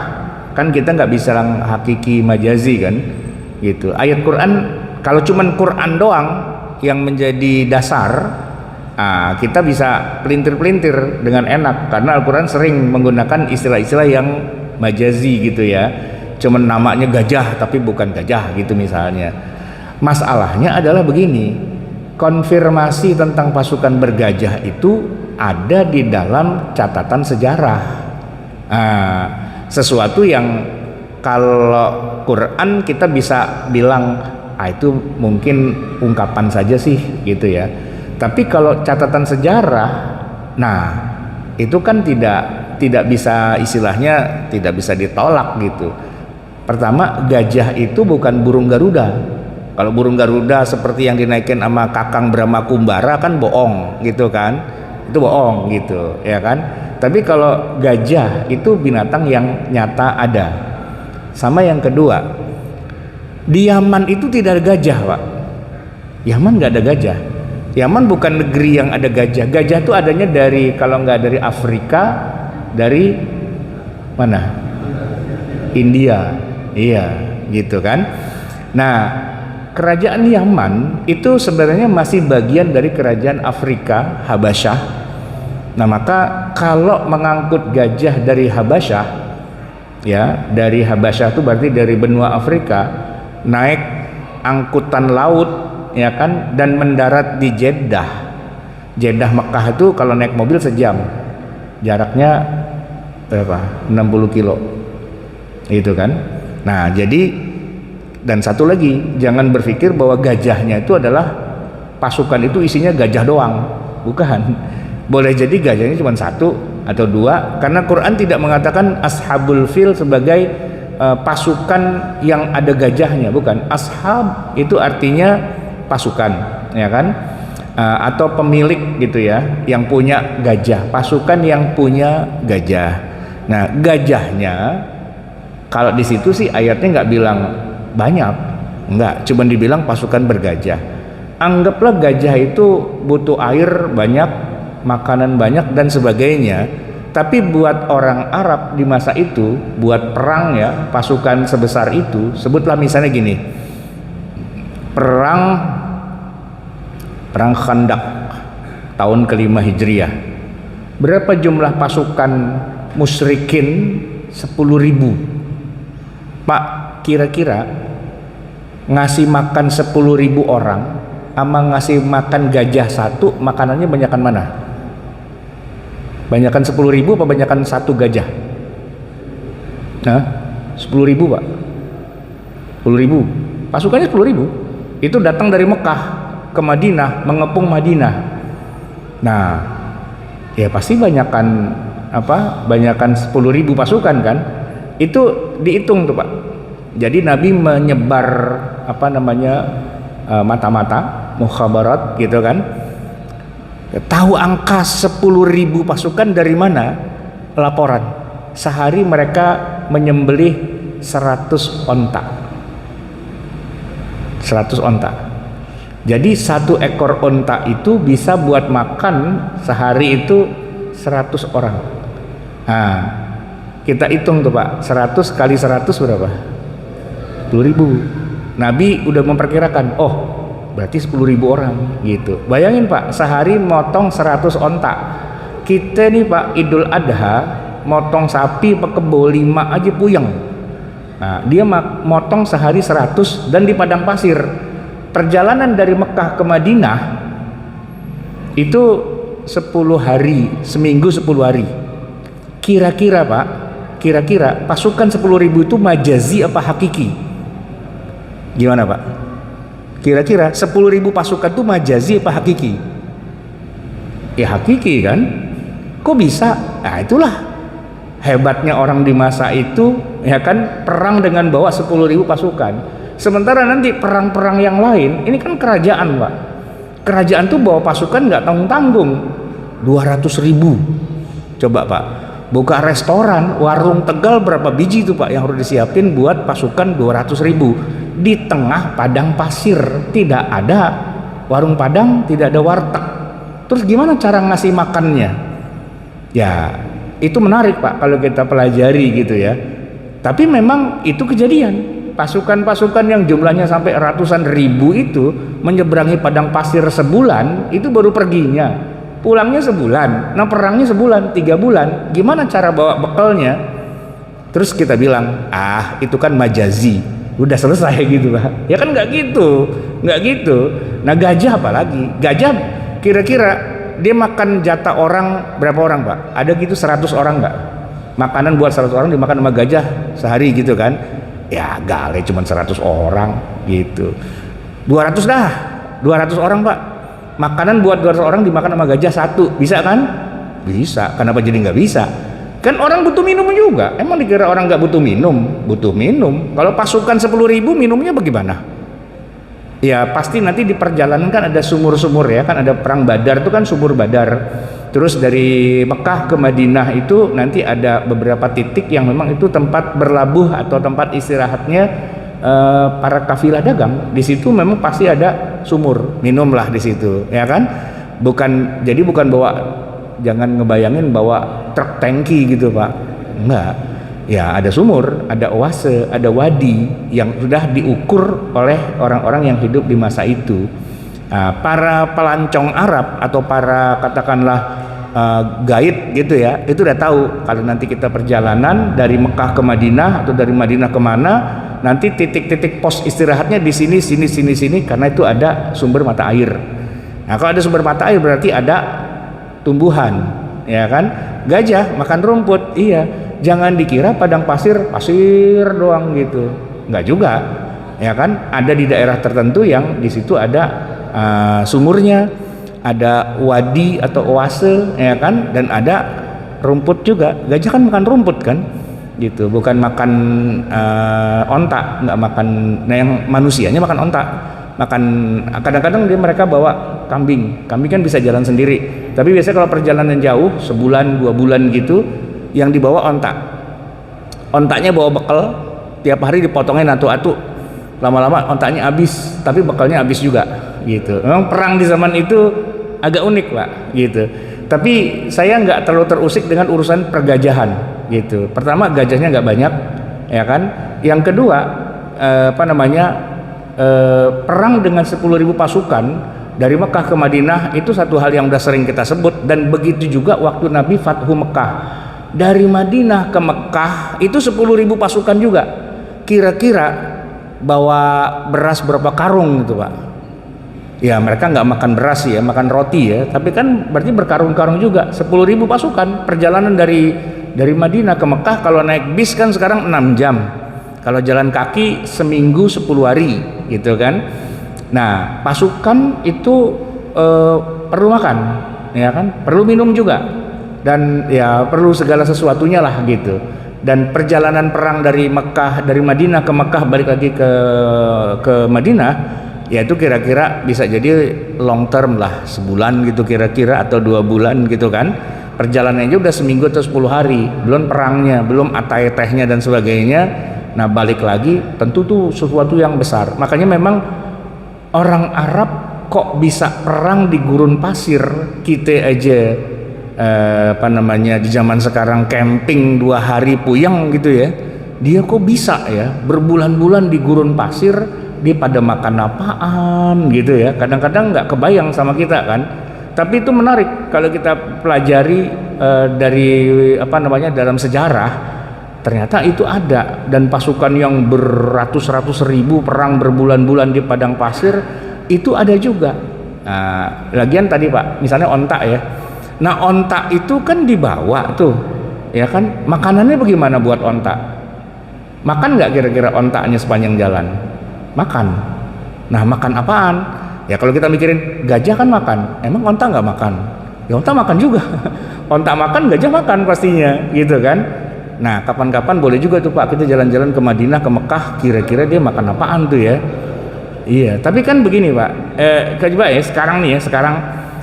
[SPEAKER 1] kan kita nggak bisa bilang hakiki majazi kan gitu. Ayat Quran kalau cuman Quran doang yang menjadi dasar, kita bisa pelintir-pelintir dengan enak karena Al-Quran sering menggunakan istilah-istilah yang majazi gitu ya, cuman namanya gajah tapi bukan gajah gitu misalnya. Masalahnya adalah begini, konfirmasi tentang pasukan bergajah itu ada di dalam catatan sejarah. Sesuatu yang kalau Quran kita bisa bilang itu mungkin ungkapan saja sih gitu ya. Tapi kalau catatan sejarah, nah itu kan tidak bisa, istilahnya tidak bisa ditolak gitu. Pertama, gajah itu bukan burung Garuda. Kalau burung Garuda seperti yang dinaikin sama Kakang Brahma Kumbara kan bohong gitu kan, itu bohong gitu ya kan. Tapi kalau gajah itu binatang yang nyata ada. Sama yang kedua, di Yaman itu tidak ada gajah Pak. Yaman nggak ada gajah. Yaman bukan negeri yang ada gajah. Gajah itu adanya dari, kalau nggak dari Afrika, dari mana? India. Iya gitu kan. Nah, kerajaan Yaman itu sebenarnya masih bagian dari kerajaan Afrika, Habasyah. Nah, maka kalau mengangkut gajah dari Habasyah, ya dari Habasyah itu berarti dari benua Afrika, naik angkutan laut ya kan, dan mendarat di Jeddah. Jeddah Mekah itu kalau naik mobil sejam, jaraknya berapa? 60 kilo gitu kan. Nah jadi, dan satu lagi, jangan berpikir bahwa gajahnya itu adalah pasukan itu isinya gajah doang, bukan. Boleh jadi gajahnya cuma satu atau dua, karena Quran tidak mengatakan ashabul fil sebagai pasukan yang ada gajahnya, bukan. Ashab itu artinya pasukan ya kan, atau pemilik gitu ya, yang punya gajah, pasukan yang punya gajah. Nah gajahnya kalau di situ sih ayatnya nggak bilang banyak, nggak, cuma dibilang pasukan bergajah. Anggaplah gajah itu butuh air banyak, makanan banyak dan sebagainya. Tapi buat orang Arab di masa itu, buat perang ya, pasukan sebesar itu, sebutlah misalnya gini, perang Khandaq tahun ke-5 Hijriah. Berapa jumlah pasukan musyrikin? 10.000. Pak, kira-kira ngasih makan 10.000 orang sama ngasih makan gajah satu, makanannya banyakan mana? Banyakan 10.000 apa banyakan satu gajah? Nah, 10.000 Pak. 10.000. Pasukannya 10.000. Itu datang dari Mekah ke Madinah, mengepung Madinah. Nah, ya pasti banyakan banyakan 10.000 pasukan kan. Itu dihitung tuh Pak. Jadi Nabi menyebar mata-mata mukhabarat gitu kan, tahu angka 10.000 pasukan dari mana? Laporan sehari mereka menyembelih 100 onta. 100 onta. Jadi satu ekor onta itu bisa buat makan sehari itu 100 orang. Nah, kita hitung tuh Pak, 100 kali 100 berapa? 10.000. Nabi udah memperkirakan, oh berarti 10.000 orang gitu. Bayangin Pak, sehari motong 100 onta. Kita nih Pak, Idul Adha motong sapi pakai kebo 5 aja puyeng. Nah, dia motong sehari 100 dan di padang pasir. Perjalanan dari Mekah ke Madinah itu 10 hari, seminggu 10 hari. Kira-kira Pak, kira-kira pasukan 10.000 itu majazi apa hakiki? Gimana Pak? Kira-kira 10.000 pasukan itu majazi apa hakiki? Ya hakiki kan? Kok bisa? Nah itulah hebatnya orang di masa itu ya kan, perang dengan bawa 10.000 pasukan. Sementara nanti perang-perang yang lain, ini kan kerajaan Pak. Kerajaan tuh bawa pasukan nggak tanggung-tanggung, 200.000. Coba Pak, buka restoran, warung Tegal berapa biji tuh Pak yang harus disiapin buat pasukan 200.000. di tengah padang pasir, tidak ada warung padang, tidak ada warteg. Terus gimana cara ngasih makannya? Ya itu menarik Pak kalau kita pelajari gitu ya. Tapi memang itu kejadian. Pasukan-pasukan yang jumlahnya sampai ratusan ribu itu menyeberangi padang pasir sebulan, itu baru perginya. Pulangnya sebulan, nah perangnya sebulan, 3 bulan. Gimana cara bawa bekalnya? Terus kita bilang, itu kan majazi, udah selesai gitu Pak. Ya kan nggak gitu. Nah gajah apalagi? Gajah kira-kira dia makan jatah orang berapa orang Pak? Ada gitu 100 orang nggak? Makanan buat 100 orang dimakan sama gajah sehari gitu kan? Ya gale cuma 100 orang gitu. 200 orang Pak. Makanan buat 200 orang dimakan sama gajah satu, bisa kan? Bisa. Kenapa jadi nggak bisa? Kan orang butuh minum juga. Emang dikira orang nggak butuh minum? Butuh minum. Kalau pasukan 10.000 minumnya bagaimana? Ya pasti nanti di perjalanan kan ada sumur-sumur ya, kan ada perang Badar itu kan sumur Badar. Terus dari Mekah ke Madinah itu nanti ada beberapa titik yang memang itu tempat berlabuh atau tempat istirahatnya para kafilah dagang. Di situ memang pasti ada sumur, minumlah di situ, ya kan? Bukan bawa, jangan ngebayangin bawa truk tangki gitu Pak. Enggak. Ya ada sumur, ada oase, ada wadi yang sudah diukur oleh orang-orang yang hidup di masa itu. Para pelancong Arab atau para katakanlah guide gitu ya, itu udah tahu kalau nanti kita perjalanan dari Mekah ke Madinah atau dari Madinah kemana, nanti titik-titik pos istirahatnya di sini karena itu ada sumber mata air. Nah kalau ada sumber mata air berarti ada tumbuhan, ya kan? Gajah makan rumput, iya. Jangan dikira padang pasir doang gitu, nggak juga, ya kan? Ada di daerah tertentu yang di situ ada sumurnya, ada wadi atau oase, ya kan? Dan ada rumput juga. Gajah kan makan rumput kan, gitu. Bukan makan onta, nggak makan. Nah yang manusianya makan onta. Kadang-kadang mereka bawa kambing kan bisa jalan sendiri. Tapi biasanya kalau perjalanan jauh, sebulan 2 bulan gitu, yang dibawa ontanya bawa bekal, tiap hari dipotongnya atu-atu, lama-lama ontanya habis, tapi bekalnya habis juga gitu. Memang perang di zaman itu agak unik Pak gitu. Tapi saya nggak terlalu terusik dengan urusan pergajahan gitu. Pertama gajahnya nggak banyak, ya kan. Yang kedua perang dengan 10.000 pasukan dari Mekah ke Madinah itu satu hal yang udah sering kita sebut, dan begitu juga waktu Nabi Fathu Mekah. Dari Madinah ke Mekah itu 10.000 pasukan juga. Kira-kira bawa beras berapa karung gitu Pak? Ya mereka nggak makan beras ya, makan roti ya. Tapi kan berarti berkarung-karung juga. 10.000 pasukan perjalanan dari Madinah ke Mekah. Kalau naik bis kan sekarang 6 jam. Kalau jalan kaki seminggu 10 hari gitu kan. Nah pasukan itu perlu makan, ya kan? Perlu minum juga. Dan ya perlu segala sesuatunya lah gitu. Dan perjalanan perang dari Madinah ke Mekah balik lagi ke Madinah, ya itu kira-kira bisa jadi long term lah, sebulan gitu kira-kira atau 2 bulan gitu kan. Perjalanannya aja udah seminggu atau 10 hari, belum perangnya, belum atay-tehnya dan sebagainya. Nah balik lagi tentu tuh sesuatu yang besar. Makanya memang orang Arab kok bisa perang di gurun pasir. Kita aja di zaman sekarang camping 2 hari puyeng gitu ya, dia kok bisa ya berbulan-bulan di gurun pasir, dia pada makan apaan gitu ya. Kadang-kadang nggak kebayang sama kita kan, tapi itu menarik kalau kita pelajari dari dalam sejarah, ternyata itu ada. Dan pasukan yang beratus-ratus ribu perang berbulan-bulan di padang pasir itu ada juga. Nah, lagian tadi Pak, misalnya onta ya. Nah onta itu kan dibawa tuh, ya kan, makanannya bagaimana buat onta? Makan nggak kira-kira ontanya sepanjang jalan? Makan. Nah makan apaan? Ya kalau kita mikirin gajah kan makan, emang onta nggak makan? Ya onta makan juga. Onta makan, gajah makan pastinya, gitu kan? Nah kapan-kapan boleh juga tuh Pak kita jalan-jalan ke Madinah, ke Mekah, kira-kira dia makan apaan tuh ya? Iya, tapi kan begini Pak, coba ya sekarang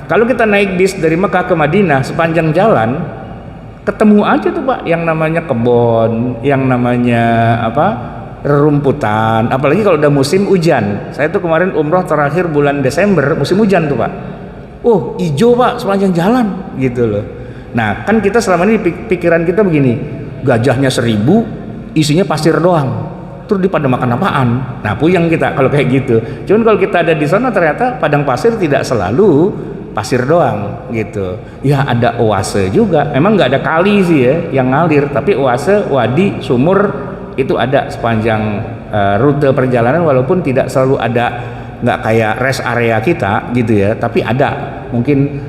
[SPEAKER 1] kalau kita naik bis dari Mekah ke Madinah sepanjang jalan ketemu aja tuh Pak yang namanya kebun, yang namanya rerumputan, apalagi kalau udah musim hujan. Saya tuh kemarin umroh terakhir bulan Desember, musim hujan tuh Pak. Oh, hijau Pak sepanjang jalan gitu loh. Nah kan kita selama ini pikiran kita begini, gajahnya 1000, isinya pasir doang. Terus pada makan apaan? Nah puyeng kita kalau kayak gitu. Cuman kalau kita ada di sana ternyata padang pasir tidak selalu pasir doang gitu. Ya ada oase juga. Memang nggak ada kali sih ya yang ngalir, tapi oase, wadi, sumur itu ada sepanjang rute perjalanan, walaupun tidak selalu ada, nggak kayak rest area kita gitu ya, tapi ada mungkin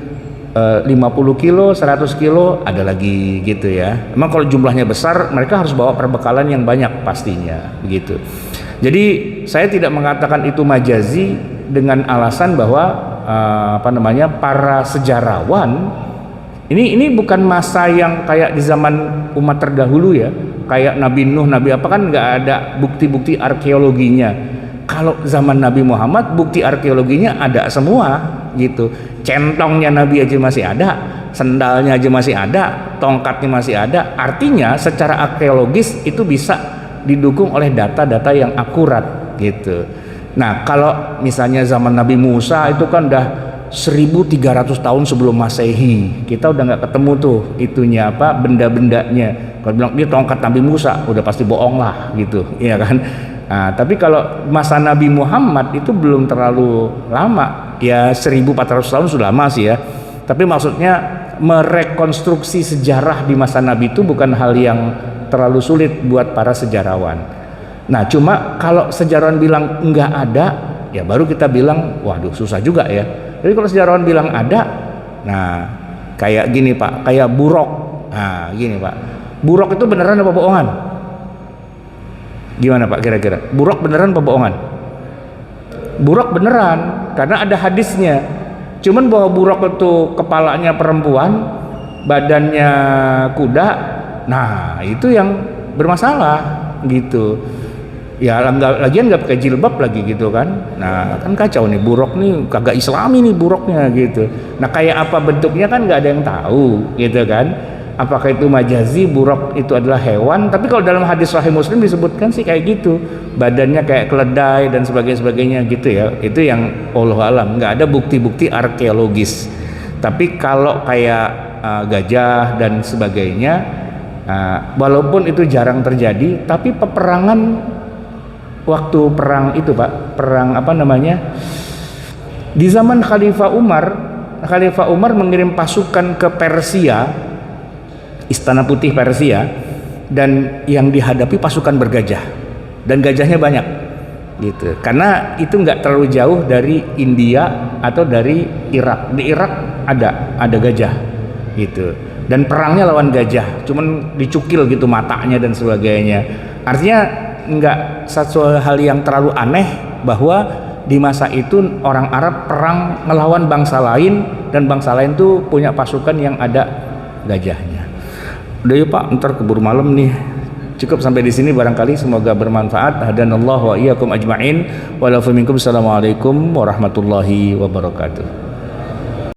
[SPEAKER 1] 50 kilo, 100 kilo ada lagi gitu ya. Emang kalau jumlahnya besar mereka harus bawa perbekalan yang banyak pastinya begitu. Jadi saya tidak mengatakan itu majazi dengan alasan bahwa para sejarawan ini bukan masa yang kayak di zaman umat terdahulu ya, kayak Nabi Nuh, Nabi apa kan nggak ada bukti-bukti arkeologinya. Kalau zaman Nabi Muhammad bukti arkeologinya ada semua gitu. Centongnya Nabi aja masih ada, sendalnya aja masih ada, tongkatnya masih ada. Artinya secara arkeologis itu bisa didukung oleh data-data yang akurat gitu. Nah kalau misalnya zaman Nabi Musa itu kan udah 1300 tahun sebelum Masehi, kita udah nggak ketemu tuh itunya apa, benda-bendanya. Kalau bilang dia tongkat Nabi Musa udah pasti bohong lah gitu, iya kan. Nah, tapi kalau masa Nabi Muhammad itu belum terlalu lama, ya 1400 tahun sudah lama sih ya. Tapi maksudnya merekonstruksi sejarah di masa Nabi itu bukan hal yang terlalu sulit buat para sejarawan. Nah cuma kalau sejarawan bilang enggak ada, ya baru kita bilang waduh susah juga ya. Jadi kalau sejarawan bilang ada, nah kayak gini Pak, kayak Burok. Nah gini Pak, Burok itu beneran apa bohongan? Gimana Pak kira-kira? Burok beneran apa bohongan? Burok beneran, karena ada hadisnya. Cuman bahwa Burok itu kepalanya perempuan, badannya kuda, nah itu yang bermasalah gitu. Ya lagian nggak pakai jilbab lagi gitu kan. Nah kan kacau nih, Burok nih kagak islami nih Buroknya gitu. Nah kayak apa bentuknya kan nggak ada yang tahu gitu kan. Apakah itu majazi, Burok itu adalah hewan? Tapi kalau dalam hadis Sahih Muslim disebutkan sih kayak gitu, badannya kayak keledai dan sebagainya gitu ya. Itu yang Allah alam, nggak ada bukti-bukti arkeologis. Tapi kalau kayak gajah dan sebagainya, walaupun itu jarang terjadi, tapi peperangan waktu perang itu Pak, perang apa namanya, di zaman Khalifah Umar mengirim pasukan ke Persia, Istana Putih Persia, dan yang dihadapi pasukan bergajah, dan gajahnya banyak gitu, karena itu nggak terlalu jauh dari India atau dari Irak. Di Irak ada gajah gitu, dan perangnya lawan gajah, cuman dicukil gitu matanya dan sebagainya. Artinya nggak satu hal yang terlalu aneh bahwa di masa itu orang Arab perang melawan bangsa lain, dan bangsa lain tuh punya pasukan yang ada gajahnya. Udah yuk Pak, ntar keburu malam nih. Cukup sampai di sini barangkali, semoga bermanfaat. Hadanallahu wa iyyakum ajma'in. Wa la minkum. Assalamualaikum warahmatullahi wabarakatuh.